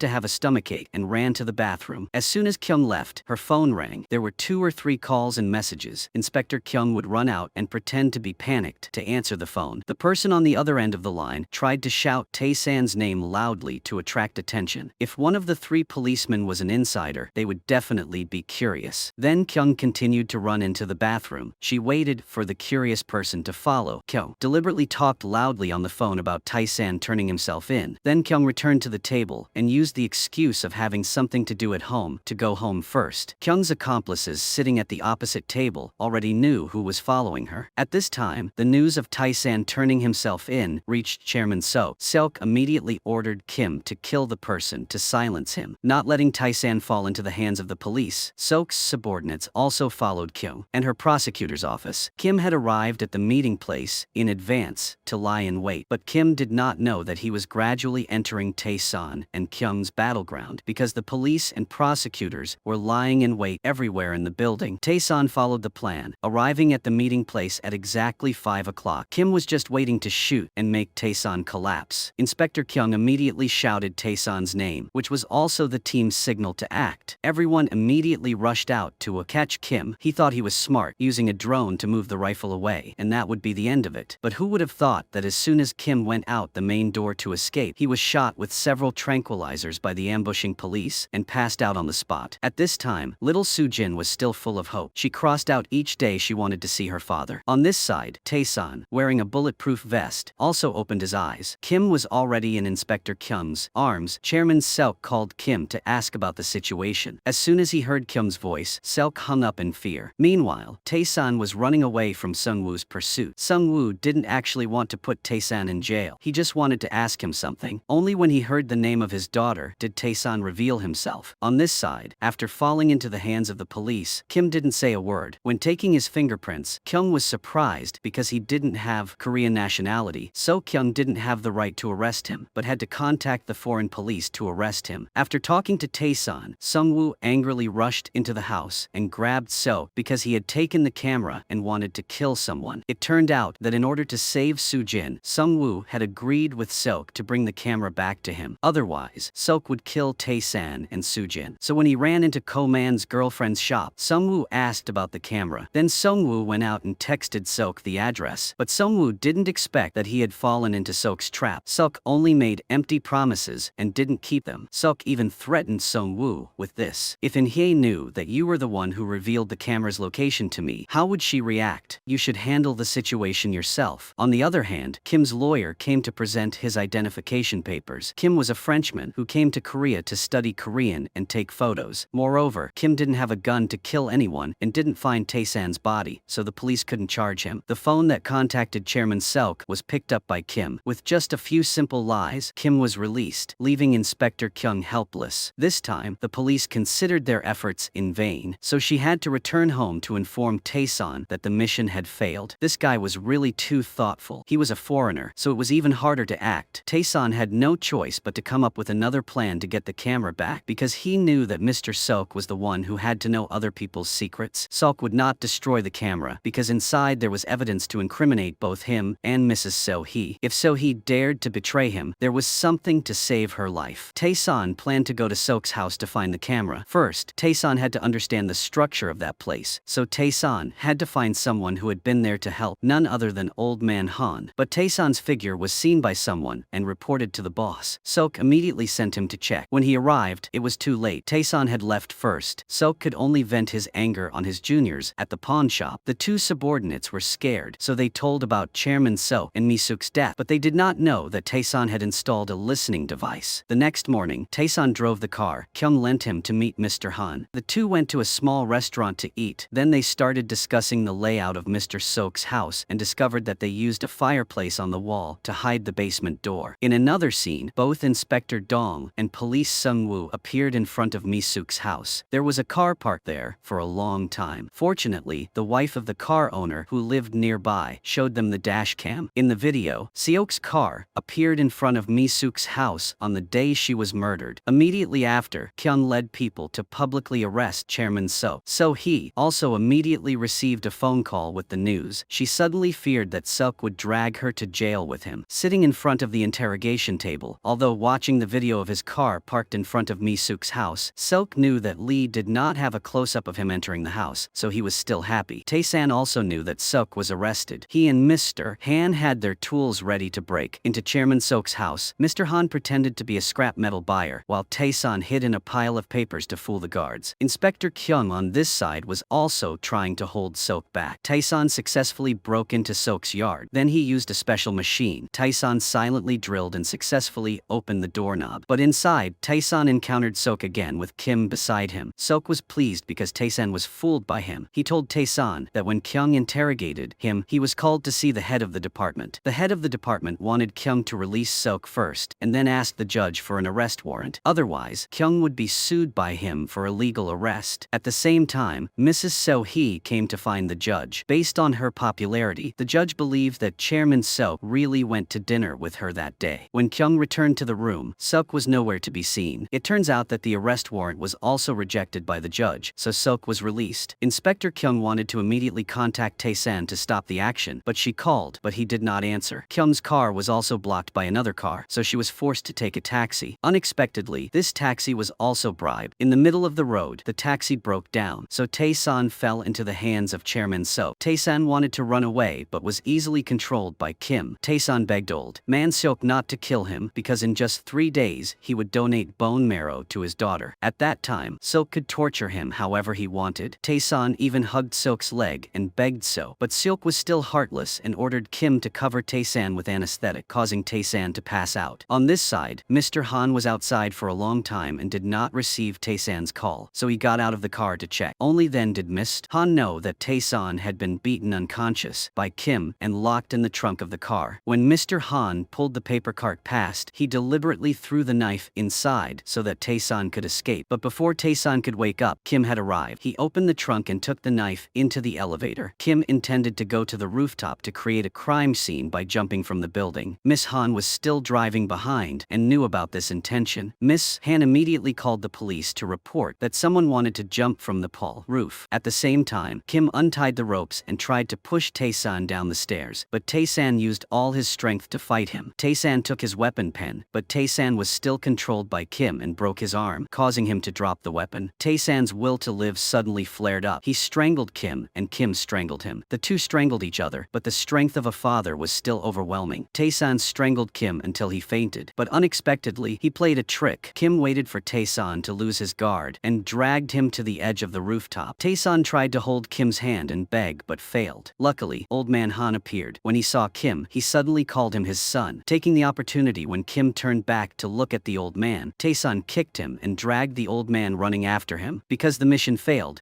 to have a stomachache and ran to the bathroom. As soon as Kyung left, her phone rang. There were 2 or 3 calls and messages. Inspector Kyung would run out and pretend to be panicked to answer the phone. The person on the other end of the line tried to shout Tae-san's name loudly to attract attention. If one of the 3 policemen was an insider, they would definitely be curious. Then Kyung continued to run into the bathroom. She waited for the curious person to follow. Kyung deliberately talked loudly on the phone about Tae-san turning himself in. Then Kyung returned to the table and used the excuse of having something to do at home to go home first. Kyung's accomplices sitting at the opposite table already knew who was following her. At this time, the news of Tae-san turning himself in reached Chairman Seok. Seok immediately ordered Kim to kill the person to silence him, not letting Tae-san fall into the hands of the police. Seok's subordinates also followed Kyung and her prosecutor's office. Kim had arrived at the meeting place in advance to lie in wait, but Kim did not know that he was gradually entering Tae-san and Kyung's battleground because the police and prosecutors were lying in wait everywhere in the building. Tae-san followed the plan, arriving at the meeting place at exactly 5 o'clock. Kim was just waiting to shoot and make Tae-san collapse. Inspector Kyung immediately shouted Tae-san's name, which was also the team's signal to act. Everyone immediately rushed out to catch Kim. He thought he was smart, using a drone to move the rifle away, and that would be the end of it. But who would have thought that as soon as Kim went out the main door to escape, he was shot with several tranquilizers by the ambushing police and passed out on the spot. thought. At this time, little Soo-jin was still full of hope. She crossed out each day she wanted to see her father. On this side, Tae-san, wearing a bulletproof vest, also opened his eyes. Kim was already in Inspector Kyung's arms. Chairman Seok called Kim to ask about the situation. As soon as he heard Kim's voice, Seok hung up in fear. Meanwhile, Tae-san was running away from Sung-woo's pursuit. Sung-woo didn't actually want to put Tae-san in jail. He just wanted to ask him something. Only when he heard the name of his daughter did Tae-san reveal himself. On this side, after falling into the hands of the police, Kim didn't say a word. When taking his fingerprints, Kyung was surprised because he didn't have Korean nationality, so Kyung didn't have the right to arrest him, but had to contact the foreign police to arrest him. After talking to Tae-san, Sung-woo angrily rushed into the house and grabbed Seok because he had taken the camera and wanted to kill someone. It turned out that in order to save Soo-jin, Sung-woo had agreed with Seok to bring the camera back to him. Otherwise, Seok would kill Tae-san and Soo-jin. So when he ran into Ko-man's girlfriend's shop, Sung-woo asked about the camera. Then Sung-woo went out and texted Seok the address. But Sung-woo didn't expect that he had fallen into Seok's trap. Seok only made empty promises and didn't keep them. Seok even threatened Sung-woo with this. If In-hye knew that you were the one who revealed the camera's location to me, how would she react? You should handle the situation yourself. On the other hand, Kim's lawyer came to present his identification papers. Kim was a Frenchman who came to Korea to study Korean and take photos. Moreover, Kim didn't have a gun to kill anyone and didn't find Tae-san's body, so the police couldn't charge him. The phone that contacted Chairman Seok was picked up by Kim. With just a few simple lies, Kim was released, leaving Inspector Kyung helpless. This time, the police considered their efforts in vain, so she had to return home to inform Tae-san that the mission had failed. This guy was really too thoughtful. He was a foreigner, so it was even harder to act. Tae-san had no choice but to come up with another plan to get the camera back because he knew that Mr. Seok was the one who had to know other people's secrets. Seok would not destroy the camera because inside there was evidence to incriminate both him and Mrs. So-hee. If So-hee dared to betray him, there was something to save her life. Tae-san planned to go to Seok's house to find the camera. First, Tae-san had to understand the structure of that place, so Tae-san had to find someone who had been there to help, none other than Old Man Han. But Tae-san's figure was seen by someone and reported to the boss. Seok immediately sent him to check. When he arrived, it was too late. Tae-san had left first. Seok could only vent his anger on his juniors at the pawn shop. The two subordinates were scared, so they told about Chairman Seok and Mi-suk's death, but they did not know that Tae-san had installed a listening device. The next morning, Tae-san drove the car. Kyung lent him to meet Mr. Han. The two went to a small restaurant to eat. Then they started discussing the layout of Mr. Seok's house and discovered that they used a fireplace on the wall to hide the basement door. In another scene, both Inspector Dong and Police Sung-woo appeared in front of Mi-suk's house. There was a car parked there for a long time. Fortunately, the wife of the car owner who lived nearby showed them the dash cam. In the video, Seok's car appeared in front of Mi-suk's house on the day she was murdered. Immediately after, Kyung led people to publicly arrest Chairman Seok. So-hee also immediately received a phone call with the news. She suddenly feared that Seok would drag her to jail with him. Sitting in front of the interrogation table, although watching the video of his car parked in front of Mi-suk's house, Seok knew that Lee did not have a close-up of him entering the house, so he was still happy. Tae-san also knew that Seok was arrested. He and Mr. Han had their tools ready to break into Chairman Seok's house. Mr. Han pretended to be a scrap metal buyer, while Tae-san hid in a pile of papers to fool the guards. Inspector Kyung on this side was also trying to hold Seok back. Tae-san successfully broke into Seok's yard. Then he used a special machine. Tae-san silently drilled and successfully opened the doorknob. But inside, Tae-san encountered Seok again with Kim beside him. Seok was pleased because Tae-san was fooled by him. He told Tae-san that when Kyung interrogated him, he was called to see the head of the department. The head of the department wanted Kyung to release Seok first, and then ask the judge for an arrest warrant. Otherwise, Kyung would be sued by him for illegal arrest. At the same time, Mrs. So-hee came to find the judge. Based on her popularity, the judge believed that Chairman Seok really went to dinner with her that day. When Kyung returned to the room, Seok was nowhere to be seen. It turns out that the arrest warrant was also rejected by the judge, so Seok was released. Inspector Kyung wanted to immediately contact Tae-san to stop the action, but she called, but he did not answer. Kyung's car was also blocked by another car, so she was forced to take a taxi. Unexpectedly, this taxi was also bribed. In the middle of the road, the taxi broke down, so Tae-san fell into the hands of Chairman Seok. Tae-san wanted to run away but was easily controlled by Kim. Tae-san begged Old Man Seok not to kill him because in just 3 days he would donate bone marrow to his daughter. At that that time, Silk could torture him however he wanted. Tae-san even hugged Silk's leg and begged so, but Silk was still heartless and ordered Kim to cover Tae-san with anesthetic, causing Tae-san to pass out. On this side, Mr. Han was outside for a long time and did not receive Tae-san's call, so he got out of the car to check. Only then did Mr. Han know that Tae-san had been beaten unconscious by Kim and locked in the trunk of the car. When Mr. Han pulled the paper cart past, he deliberately threw the knife inside so that Tae-san could escape. But before Tae-san could wake up, Kim had arrived. He opened the trunk and took the knife into the elevator. Kim intended to go to the rooftop to create a crime scene by jumping from the building. Miss Han was still driving behind and knew about this intention. Miss Han immediately called the police to report that someone wanted to jump from the Paul roof. At the same time, Kim untied the ropes and tried to push Tae-san down the stairs, but Tae-san used all his strength to fight him. Tae-san took his weapon pen, but Tae-san was still controlled by Kim and broke his arm, causing him to drop the weapon. Tae-san's will to live suddenly flared up. He strangled Kim, and Kim strangled him. The two strangled each other, but the strength of a father was still overwhelming. Tae-san strangled Kim until he fainted, but unexpectedly, he played a trick. Kim waited for Tae-san to lose his guard and dragged him to the edge of the rooftop. Tae-san tried to hold Kim's hand and beg, but failed. Luckily, Old Man Han appeared. When he saw Kim, he suddenly called him his son. Taking the opportunity when Kim turned back to look at the old man, Tae-san kicked him and dragged the old man running after him. Because the mission failed,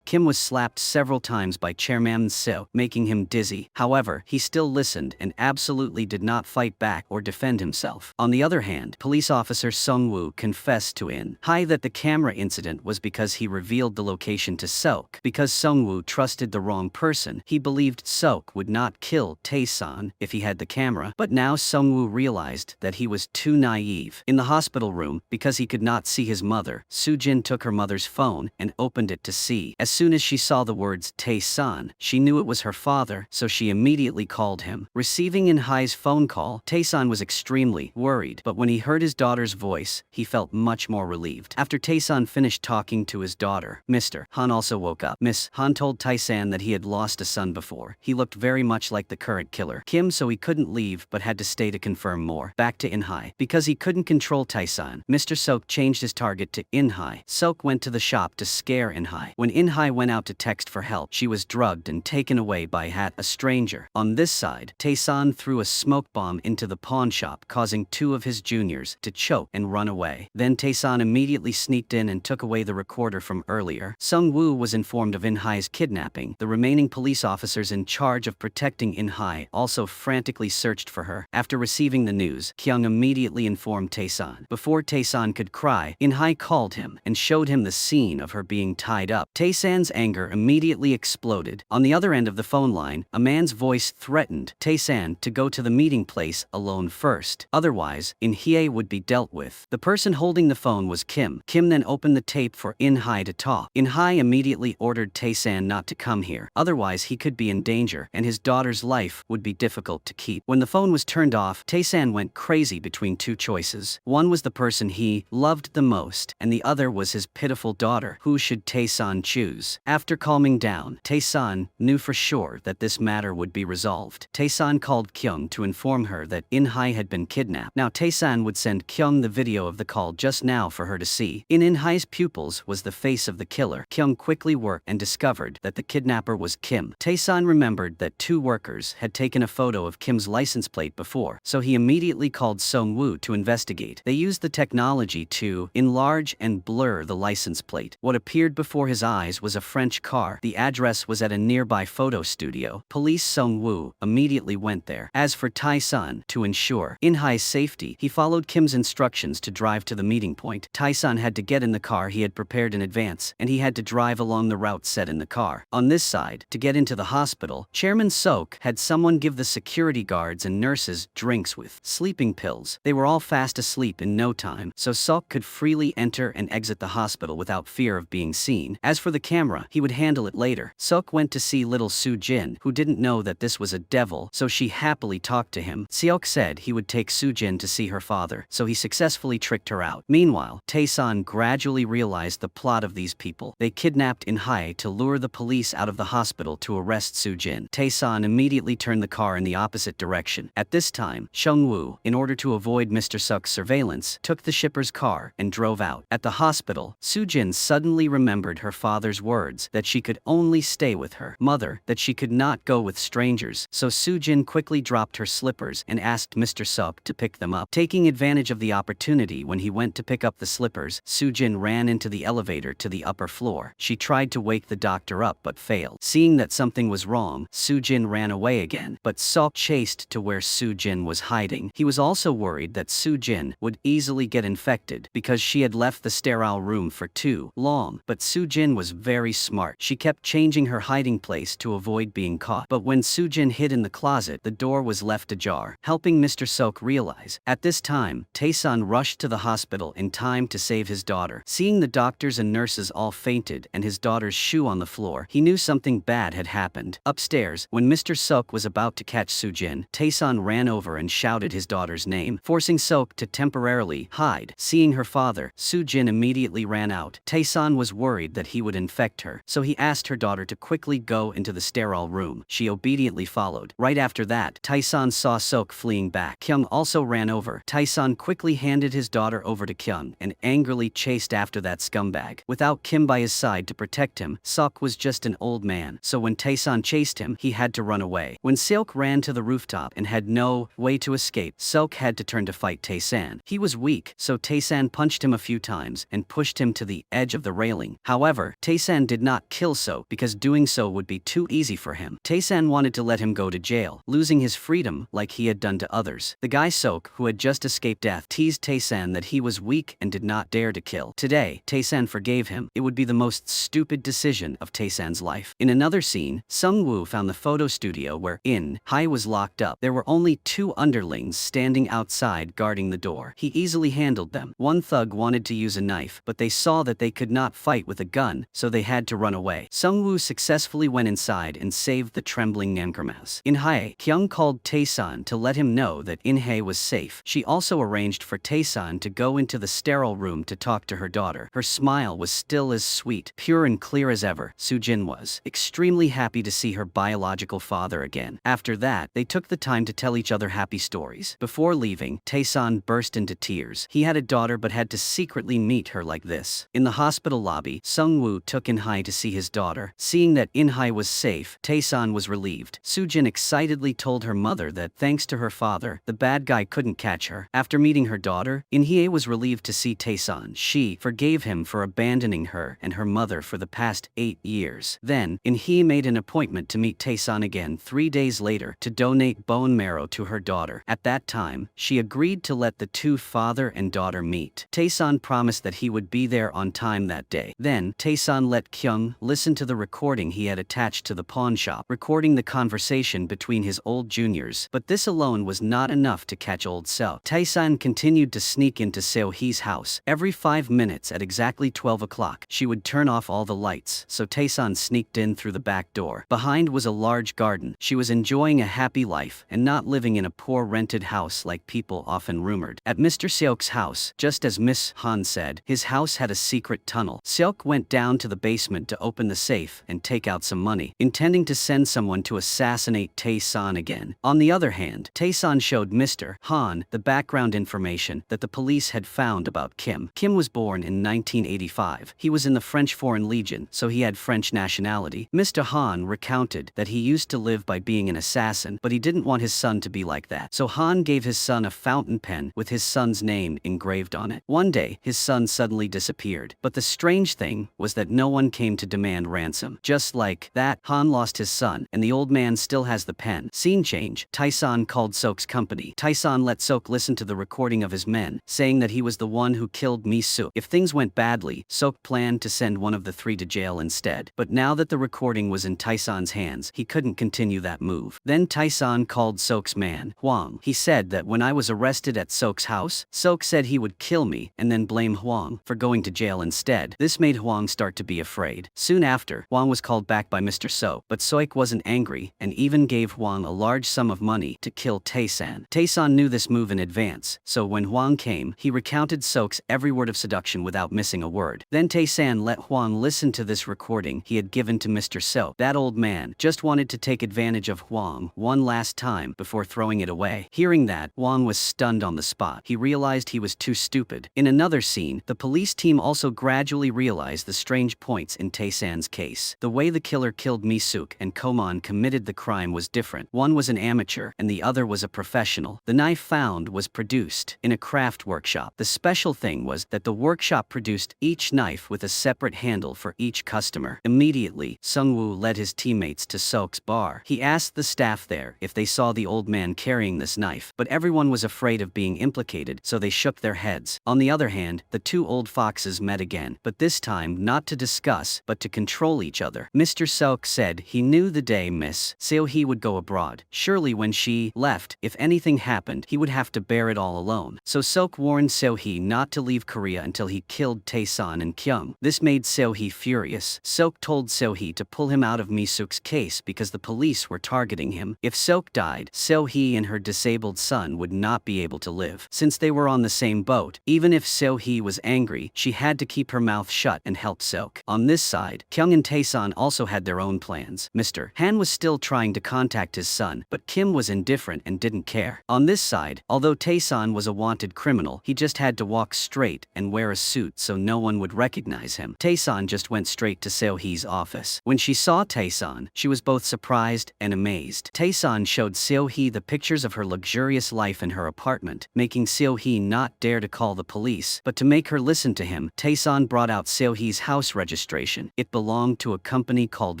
Kim was slapped several times by Chairman Seo, making him dizzy. However, he still listened and absolutely did not fight back or defend himself. On the other hand, police officer Sung-woo confessed to In-hai that the camera incident was because he revealed the location to Seok. Because Sung-woo trusted the wrong person, he believed Seok would not kill Tae-san if he had the camera, but now Sung-woo realized that he was too naive. In the hospital room, because he could not see his mother, Soo-jin took her mother's phone and opened it to see. As soon as she saw the words Tae-san, she knew it was her father, so she immediately called him. Receiving In-hai's phone call, Tae-san was extremely worried, but when he heard his daughter's voice, he felt much more relieved. After Tae-san finished talking to his daughter, Mr. Han also woke up. Miss Han told Tae-san that he had lost a son before. He looked very much like the current killer, Kim, so he couldn't leave but had to stay to confirm more. Back to In-hai. Because he couldn't control Tae-san, Mr. Seok changed his target to In-hai. Seok went to the shop to scare In-hai. When In-hai went out to text for help, she was drugged and taken away by a stranger. On this side, Tae-san threw a smoke bomb into the pawn shop, causing two of his juniors to choke and run away. Then Tae-san immediately sneaked in and took away the recorder from earlier. Sung-woo was informed of In-hai's kidnapping. The remaining police officers in charge of protecting In-hai also frantically searched for her. After receiving the news, Kyung immediately informed Tae-san. Before Tae-san could cry, In-hai called him and showed him the scene of her being tied up. Tae-san's anger immediately exploded. On the other end of the phone line, a man's voice threatened Tae-san to go to the meeting place alone first. Otherwise, In-hye would be dealt with. The person holding the phone was Kim. Kim then opened the tape for In-hai to talk. In-hai immediately ordered Tae-san not to come here. Otherwise, he could be in danger, and his daughter's life would be difficult to keep. When the phone was turned off, Tae-san went crazy between two choices. One was the person he loved the most, and the other was his pitiful daughter. Who should Tae-san choose? After calming down, Tae-san knew for sure that this matter would be resolved. Tae-san called Kyung to inform her that In-hai had been kidnapped. Now Tae-san would send Kyung the video of the call just now for her to see. In In-hai's pupils was the face of the killer. Kyung quickly worked and discovered that the kidnapper was Kim. Tae-san remembered that two workers had taken a photo of Kim's license plate before, so he immediately called Sung-woo to investigate. They used the technology to enlarge and blur the license plate. What appeared before his eyes was a French car. The address was at a nearby photo studio. Police Sung-woo immediately went there. As for Tae-san, to ensure In-hai's safety, he followed Kim's instructions to drive to the meeting point. Tae-san had to get in the car he had prepared in advance, and he had to drive along the route set in the car. On this side, to get into the hospital, Chairman Seok had someone give the security guards and nurses drinks with sleeping pills. They were all fast asleep in no time, so Seok could freely enter and exit the hospital without fear of being seen. As for the camera, he would handle it later. Seok went to see little Soo-jin, who didn't know that this was a devil, so she happily talked to him. Seok said he would take Soo-jin to see her father, so he successfully tricked her out. Meanwhile, Taesan gradually realized the plot of these people. They kidnapped In-hae to lure the police out of the hospital to arrest Soo-jin. Taesan immediately turned the car in the opposite direction. At this time, Seung-woo, in order to avoid Mr. Seok's surveillance, took the shipper's car and drove out. At the hospital, Soo-jin suddenly remembered her father's words that she could only stay with her mother, that she could not go with strangers, so Soo-jin quickly dropped her slippers and asked Mr. Seok to pick them up. Taking advantage of the opportunity when he went to pick up the slippers, Soo-jin ran into the elevator to the upper floor. She tried to wake the doctor up but failed. Seeing that something was wrong, Soo-jin ran away again, but Seok chased to where Soo-jin was hiding. He was also worried that Soo-jin would easily get infected because she had left the sterile room for too long, but Soo-jin was very smart. She kept changing her hiding place to avoid being caught. But when Soo-jin hid in the closet, the door was left ajar, helping Mr. Seok realize. At this time, Taesan rushed to the hospital in time to save his daughter. Seeing the doctors and nurses all fainted and his daughter's shoe on the floor, he knew something bad had happened. Upstairs, when Mr. Seok was about to catch Soo-jin, Taesan ran over and shouted his daughter's name, forcing Seok to temporarily hide. Seeing her father, Soo-jin immediately ran out. Taesan was worried that he would infect her, so he asked her daughter to quickly go into the sterile room. She obediently followed. Right after that, Taesan saw Seok fleeing back. Kyung also ran over. Taesan quickly handed his daughter over to Kyung and angrily chased after that scumbag. Without Kim by his side to protect him, Seok was just an old man, so when Taesan chased him, he had to run away. When Seok ran to the rooftop and had no way to escape, Seok had to turn to fight Taesan. He was weak, so Taesan punched him a few times and pushed him to the edge of the railing. However, Taesan did not kill Seok because doing so would be too easy for him. Taesan wanted to let him go to jail, losing his freedom like he had done to others. The guy Seok, who had just escaped death, teased Taesan that he was weak and did not dare to kill. Today, Taesan forgave him. It would be the most stupid decision of Taesan's life. In another scene, Sung-woo found the photo studio where In-hae was locked up. There were only 2 underlings standing outside guarding the door. He easily handled them. One thug wanted to use a knife, but they saw that they could not fight with a gun, so they had to run away. Sung-woo successfully went inside and saved the trembling Nyankarmas. In-hae, Kyung called Taesan to let him know that In-hae was safe. She also arranged for Taesan to go into the sterile room to talk to her daughter. Her smile was still as sweet, pure and clear as ever. Soo-jin was extremely happy to see her biological father again. After that, they took the time to tell each other happy stories. Before leaving, Taesan burst into tears. He had a daughter but had to secretly meet her like this. In the hospital lobby, Sung-woo took In-hae to see his daughter. Seeing that In-hae was safe, Taesan was relieved. Soo-jin excitedly told her mother that thanks to her father, the bad guy couldn't catch her. After meeting her daughter, In-hae was relieved to see Taesan. She forgave him for abandoning her and her mother for the past 8 years. Then, In-hae made an appointment to meet Taesan again 3 days later to donate bone marrow to her daughter. At that time, she agreed to let the 2 father and daughter meet. Taesan promised that he would be there on time that day. Then, Taesan let Kyung listen to the recording he had attached to the pawn shop, recording the conversation between his old juniors. But this alone was not enough to catch old Seo. Taesan continued to sneak into Seo-hee's house. Every 5 minutes at exactly 12 o'clock, she would turn off all the lights, so Taesan sneaked in through the back door. Behind was a large garden. She was enjoying a happy life and not living in a poor rented house like people often rumored. At Mr. Seok's house, just as Miss Han said, his house had a secret tunnel. Seok went down to the basement to open the safe and take out some money, intending to send someone to assassinate Taesan again. On the other hand, Taesan showed Mr. Han the background information that the police had found about Kim. Kim was born in 1985. He was in the French Foreign Legion, so he had French nationality. Mr. Han recounted that he used to live by being an assassin, but he didn't want his son to be like that. So Han gave his son a fountain pen with his son's name engraved on it. One day, his son suddenly disappeared. But the strange thing was that no one came to demand ransom. Just like that, Han lost his son, and the old man still has the pen. Scene change. Taesan called Seok's company. Taesan let Seok listen to the recording of his men, saying that he was the one who killed Mi-soo. If things went badly, Seok planned to send one of the 3 to jail instead. But now that the recording was in Taesan's hands, he couldn't continue that move. Then Taesan called Seok's man, Hwang. He said that when I was arrested at Seok's house, Seok said he would kill me and then blame Hwang for going to jail instead. This made Hwang start to be afraid. Soon after, Huang was called back by Mr. Sok, but Soik wasn't angry and even gave Huang a large sum of money to kill Tae-san. Tae-san knew this move in advance, so when Huang came, he recounted Sok's every word of seduction without missing a word. Then Tae-san let Huang listen to this recording he had given to Mr. Sok. That old man just wanted to take advantage of Huang one last time before throwing it away. Hearing that, Huang was stunned on the spot. He realized he was too stupid. In another scene, the police team also gradually realized the strange points in Tae-san's case. The way the killer killed Mi-suk and Komon committed the crime was different. One was an amateur and the other was a professional. The knife found was produced in a craft workshop. The special thing was that the workshop produced each knife with a separate handle for each customer. Immediately, Sung-woo led his teammates to Sok's bar. He asked the staff there if they saw the old man carrying this knife, but everyone was afraid of being implicated, so they shook their heads. On the other hand, the two old foxes met again, but this time not to discuss, but to control each other. Mr. Sok said he knew the day Miss Seo-hee would go abroad. Surely when she left, if anything happened, he would have to bear it all alone. So Sok warned Seo-hee not to leave Korea until he killed Tae-san and Kyung. This made Seo-hee furious. Sok told Seo-hee to pull him out of Mi-suk's case because the police were targeting him. If Sok died, Seo-hee and her disabled son would not be able to live. Since they were on the same boat, even if Seo-hee was angry, she had to keep her mouth shut and help Sok. On this side, Kyung and Tae-san also had their own plans. Mr. Han was still trying to contact his son, but Kim was indifferent and didn't care. On this side, although Tae-san was a wanted criminal, he just had to walk straight and wear a suit so no one would recognize him. Tae-san just went straight to Seo-hee's office. When she saw Tae-san, she was both surprised and amazed. Tae-san showed Seo-hee the pictures of her luxurious life in her apartment, making Seo-hee not dare to call the police. But to make her listen to him, Tae-san brought out Seo-hee's house registration. It belonged to a company called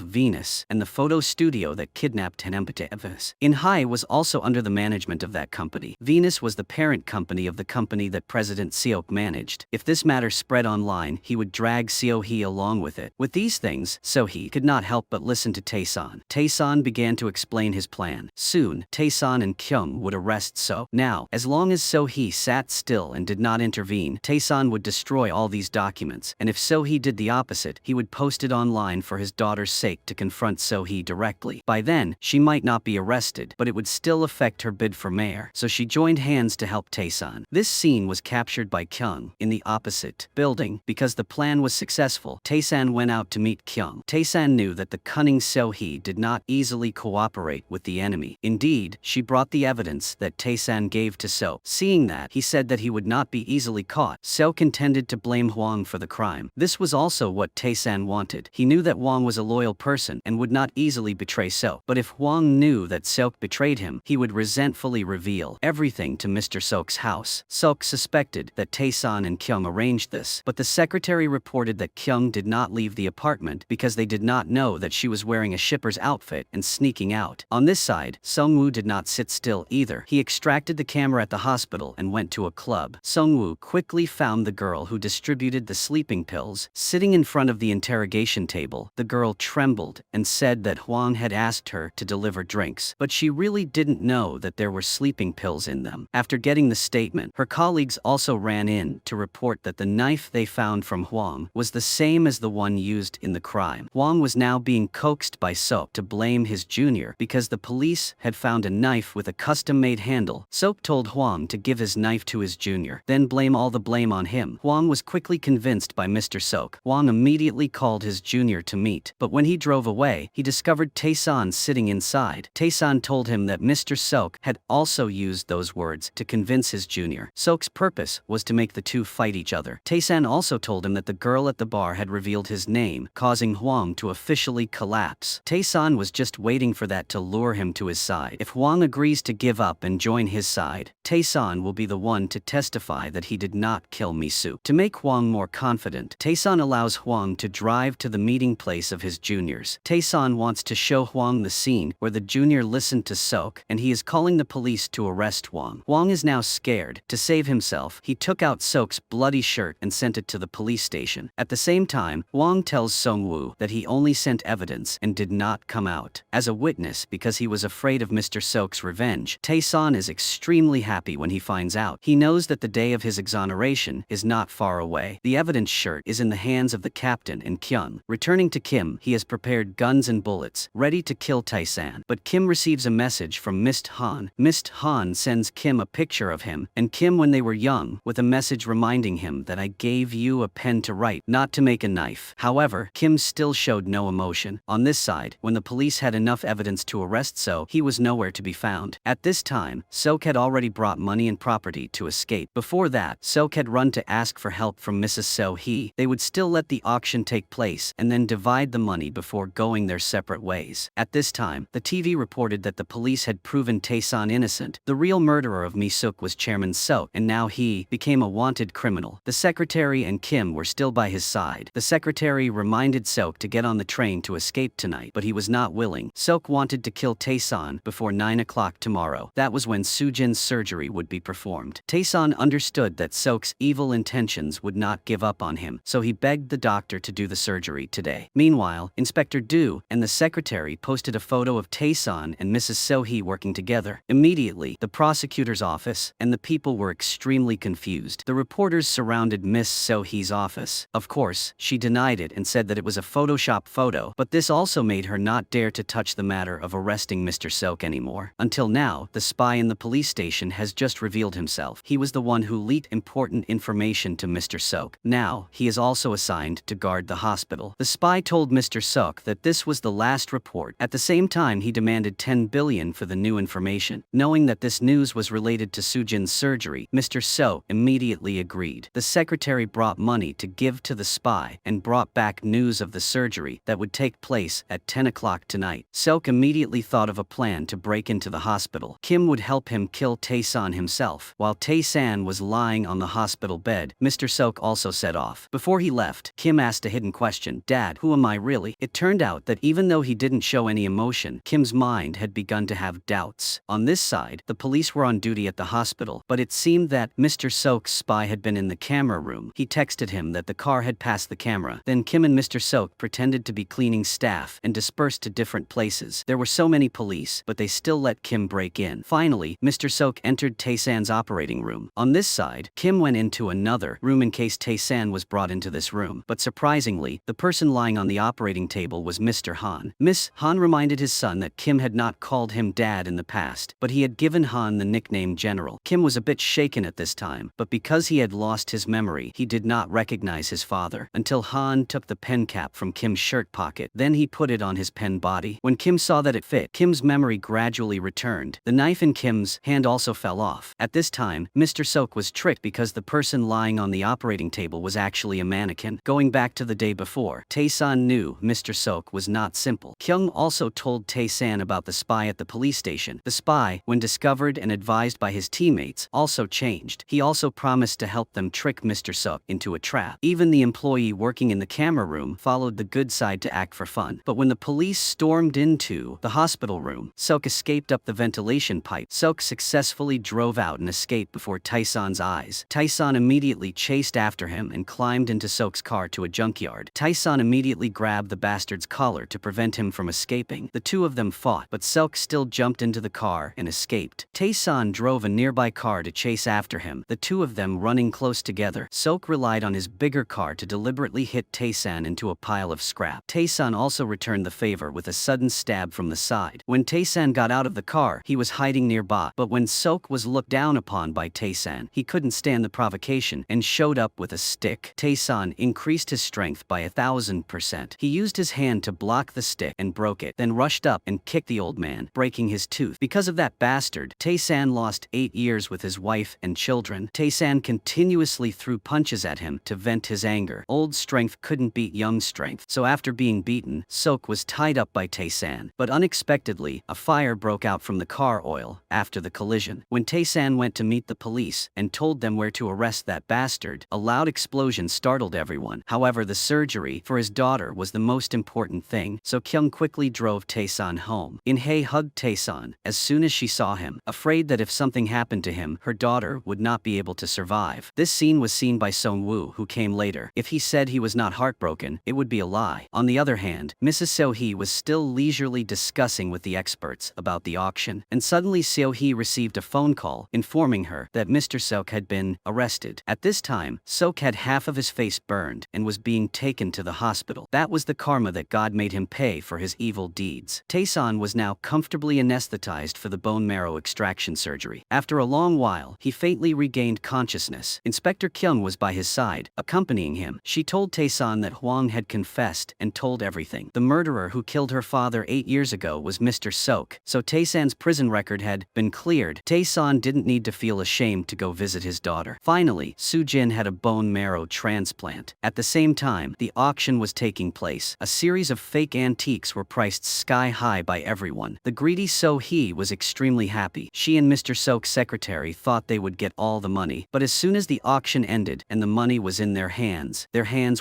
Venus, and the photo studio that kidnapped Hanempatevas in Hai was also under the management of that company. Venus was the parent company of the company that President Seok managed. If this matter spread online, he would drag Seo-hee along with it. With these things, Seo-hee could not help but listen to Tae-san. Tae-san began to explain his plan. Soon, Tae-san and Kyung would arrest So. Now, as long as Seo-hee sat still and did not intervene, Tae-san would destroy all these documents, and if Seo-hee did the opposite, he would post it online for his daughter's sake to confront Seo-hee directly. By then, she might not be arrested, but it would still affect her bid for mayor, so she joined hands to help Tae-san. This scene was captured by Kyung in the opposite building. Because the plan was successful, Tae-san went out to meet Kyung. Tae-san knew that the cunning Seo-hee did not easily cooperate with the enemy. Indeed, she brought the evidence that Tae-san gave to So. Seeing that, he said that he would not be easily caught. So intended to blame Huang for the crime. This was also what Tae-san wanted. He knew that Huang was a loyal person and would not easily betray So. But if Huang knew that Sok betrayed him, he would resentfully reveal everything to Mr. Sok's house. Sok suspected that Tae-san and Kyung arranged this, but the secretary reported that Kyung did not leave the apartment because they did not know that she was wearing a shipper's outfit and sneaking out. On this side, Sung-woo did not sit still either. He extracted the camera at the hospital and went to a club. Sung-woo quickly found the girl who distributed the sleeping pills. Sitting in front of the interrogation table, the girl trembled and said that Huang had asked her to deliver drinks, but she really didn't know that there were sleeping pills in them. After getting the statement, her colleagues also ran in to report that the knife they found from Huang was the same as the one used in the crime. Huang was now being coaxed by Sok to blame his junior because the police had found a knife with a custom-made handle. Sok told Huang to give his knife to his junior, then blame all the blame on him. Huang was quickly convinced by Mr. Sok. Huang immediately called his junior to meet, but when he drove away, he discovered Tae-san sitting inside. Tae-san told him that Mr. Sok had also used those words to convince his junior. Sok's purpose was to make the two fight each other. Tae-san also told him that the girl at the bar had revealed his name, causing Huang to officially collapse. Tae-san was just waiting for that to lure him to his side. If Huang agrees to give up and join his side, Tae-san will be the one to testify that he did not kill Mi-suk. To make Huang more confident, Tae-san allows Huang to drive to the meeting place of his juniors. Tae-san wants to show Huang the scene where the junior listened to Sok, and he is calling the police to arrest Huang. Huang is now scared. To save himself, he took out Sok's bloody shirt and sent it to the police station. At the same time, Huang tells Sung-woo that he only sent evidence and did not come out as a witness because he was afraid of Mr. Sok's revenge. Tae-san is extremely happy when he finds out. He knows that the day of his exoneration is not far away. The evidence shirt is in the hands of the captain captain and Kyung. Returning to Kim, he has prepared guns and bullets, ready to kill Tae-san. But Kim receives a message from Mist Han. Mist Han sends Kim a picture of him and Kim when they were young, with a message reminding him that I gave you a pen to write, not to make a knife. However, Kim still showed no emotion. On this side, when the police had enough evidence to arrest Sok, he was nowhere to be found. At this time, Sok had already brought money and property to escape. Before that, Sok had run to ask for help from Mrs. So-hee. They would still let the auction take place and then divide the money before going their separate ways. At this time, the TV reported that the police had proven Tae-san innocent. The real murderer of Mi-suk was Chairman Sok, and now he became a wanted criminal. The secretary and Kim were still by his side. The secretary reminded Sok to get on the train to escape tonight, but he was not willing. Sok wanted to kill Tae-san before 9 o'clock tomorrow. That was when Soo-jin's surgery would be performed. Tae-san understood that Sok's evil intentions would not give up on him, so he begged the doctor to do the surgery today. Meanwhile, Inspector Do and the secretary posted a photo of Tae-san and Mrs. So-hee working together. Immediately, the prosecutor's office and the people were extremely confused. The reporters surrounded Miss So-hee's office. Of course, she denied it and said that it was a Photoshop photo, but this also made her not dare to touch the matter of arresting Mr. Sok anymore. Until now, the spy in the police station has just revealed himself. He was the one who leaked important information to Mr. Sok. Now, he is also assigned to guard the hospital. The spy told Mr. Sok that this was the last report. At the same time, he demanded 10 billion for the new information. Knowing that this news was related to Soo-jin's surgery, Mr. Sok immediately agreed. The secretary brought money to give to the spy and brought back news of the surgery that would take place at 10 o'clock tonight. Sok immediately thought of a plan to break into the hospital. Kim would help him kill Tae-san himself. While Tae-san was lying on the hospital bed, Mr. Sok also set off. Before he left, Kim asked a hidden question. Dad, who am I really? It turned out that even though he didn't show any emotion, Kim's mind had begun to have doubts. On this side, the police were on duty at the hospital, but it seemed that Mr. Sok's spy had been in the camera room. He texted him that the car had passed the camera. Then Kim and Mr. Sok pretended to be cleaning staff and dispersed to different places. There were so many police, but they still let Kim break in. Finally, Mr. Sok entered Tae-san's operating room. On this side, Kim went into another room in case Tae-san was brought into this room. But surprisingly, the person lying on the operating table was Mr. Han. Miss Han reminded his son that Kim had not called him dad in the past, but he had given Han the nickname General. Kim was a bit shaken at this time, but because he had lost his memory, he did not recognize his father until Han took the pen cap from Kim's shirt pocket. Then he put it on his pen body. When Kim saw that it fit, Kim's memory gradually returned. The knife in Kim's hand also fell off. At this time, Mr. Sok was tricked because the person lying on the operating table was actually a mannequin. Going back to the day before, Tae-san knew Mr. Sok was not simple. Kyung also told Tae-san about the spy at the police station. The spy, when discovered and advised by his teammates, also changed. He also promised to help them trick Mr. Sok into a trap. Even the employee working in the camera room followed the good side to act for fun. But when the police stormed into the hospital room, Sok escaped up the ventilation pipe. Sok successfully drove out and escaped before Tae-san's eyes. Tae-san immediately chased after him and climbed into Sok's car to a junkyard. Tae-san immediately grabbed the bastard's collar to prevent him from escaping. The two of them fought, but Sok still jumped into the car and escaped. Tae-san drove a nearby car to chase after him, the two of them running close together. Sok relied on his bigger car to deliberately hit Tae-san into a pile of scrap. Tae-san also returned the favor with a sudden stab from the side. When Tae-san got out of the car, he was hiding nearby, but when Sok was looked down upon by Tae-san, he couldn't stand the provocation and showed up with a stick. Tae-san increased his strength by 1,000%. He used his hand to block the stick and broke it, then rushed up and kicked the old man, breaking his tooth. Because of that bastard, Tae-san lost 8 years with his wife and children. Tae-san continuously threw punches at him to vent his anger. Old strength couldn't beat young strength, so after being beaten, Sok was tied up by Tae-san. But unexpectedly, a fire broke out from the car oil after the collision. When Tae-san went to meet the police and told them where to arrest that bastard, a loud explosion startled everyone. However, the surgery for his daughter was the most important thing, so Kyung quickly drove Tae-san home. In-hae hugged Tae-san as soon as she saw him, afraid that if something happened to him, her daughter would not be able to survive. This scene was seen by Song-woo, who came later. If he said he was not heartbroken, it would be a lie. On the other hand, Mrs. So-hee was still leisurely discussing with the experts about the auction, and suddenly So-hee received a phone call informing her that Mr. Sok had been arrested. At this time, Sok had half of his face burned and was being taken to the hospital. That was the karma that God made him pay for his evil deeds. Taesan was now comfortably anesthetized for the bone marrow extraction surgery. After a long while, he faintly regained consciousness. Inspector Kyung was by his side, accompanying him. She told Taesan that Hwang had confessed and told everything. The murderer who killed her father 8 years ago was Mr. Sok, so Taesan's prison record had been cleared. Taesan didn't need to feel ashamed to go visit his daughter. Finally, Soo-jin had a bone marrow transplant. At the same time, the auction was taking place. A series of fake antiques were priced sky high by everyone. The greedy So-hee was extremely happy. She and Mr. Sok's secretary thought they would get all the money, but as soon as the auction ended and the money was in their hands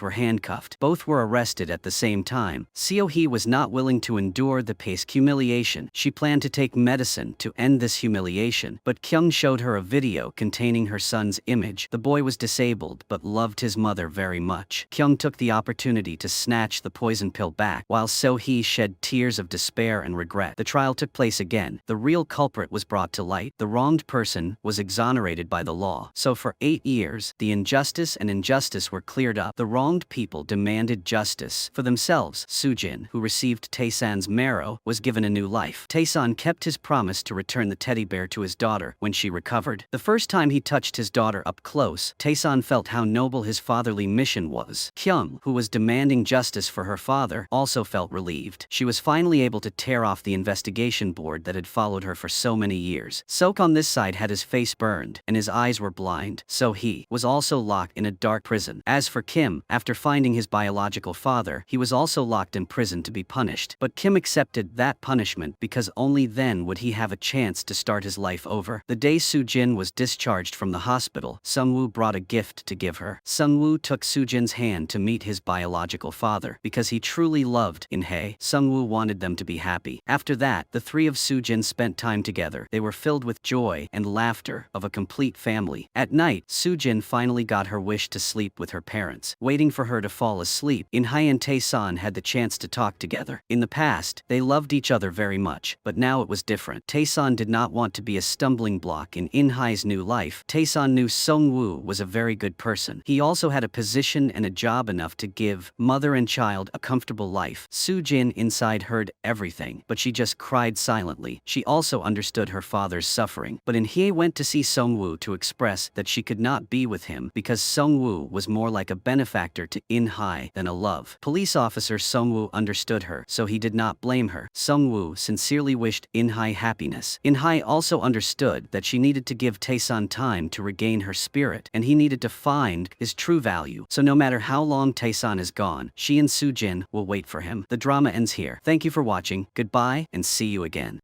were handcuffed. Both were arrested at the same time. So-hee was not willing to endure the painful humiliation. She planned to take medicine to end this humiliation, but Kyung showed her a video containing her son's image. The boy was disabled but loved his mother very much. Kyung took the opportunity to snatch the poison pill back, while So-hee shed tears of despair and regret. The trial took place again. The real culprit was brought to light. The wronged person was exonerated by the law. So for 8 years, the injustice and injustice were cleared up. The wronged people demanded justice for themselves. Soo-jin, who received Taesan's marrow, was given a new life. Taesan kept his promise to return the teddy bear to his daughter when she recovered. The first time he touched his daughter up close, Taesan felt how noble his fatherly mission was. Kyung, who was demanding justice for her father, also felt relieved. She was finally able to tear off the investigation board that had followed her for so many years. Sok on this side had his face burned, and his eyes were blind. So-hee was also locked in a dark prison. As for Kim, after finding his biological father, he was also locked in prison to be punished. But Kim accepted that punishment because only then would he have a chance to start his life over. The day Soo-jin was discharged from the hospital, Sung-woo brought a gift to give her. Sung-woo took Soo-jin's hand to meet his biological father. Because he truly loved In-hae, Sung-woo wanted them to be happy. After that, the three of Soo-jin spent time together. They were filled with joy and laughter of a complete family. At night, Soo-jin finally got her wish to sleep with her parents. Waiting for her to fall asleep, In-hae and Taesan had the chance to talk together. In the past, they loved each other very much, but now it was different. Taesan did not want to be a stumbling block in In-hae's new life. Taesan knew Sung-woo was a very good person. He also had a position and a job enough to give mother and child a comfortable life. Soo-jin inside heard everything, but she just cried silently. She also understood her father's suffering. But In-hae went to see Sung-woo to express that she could not be with him because Sung-woo was more like a benefactor to In-hae than a love. Police officer Sung-woo understood her, so he did not blame her. Sung-woo sincerely wished In-hae happiness. In-hae also understood that she needed to give Taesan time to regain her spirit, and he needed to find his true value. So no matter how long Taesan is gone, she and Soo-jin will wait for him. The drama ends here. Thank you for watching, goodbye, and see you again.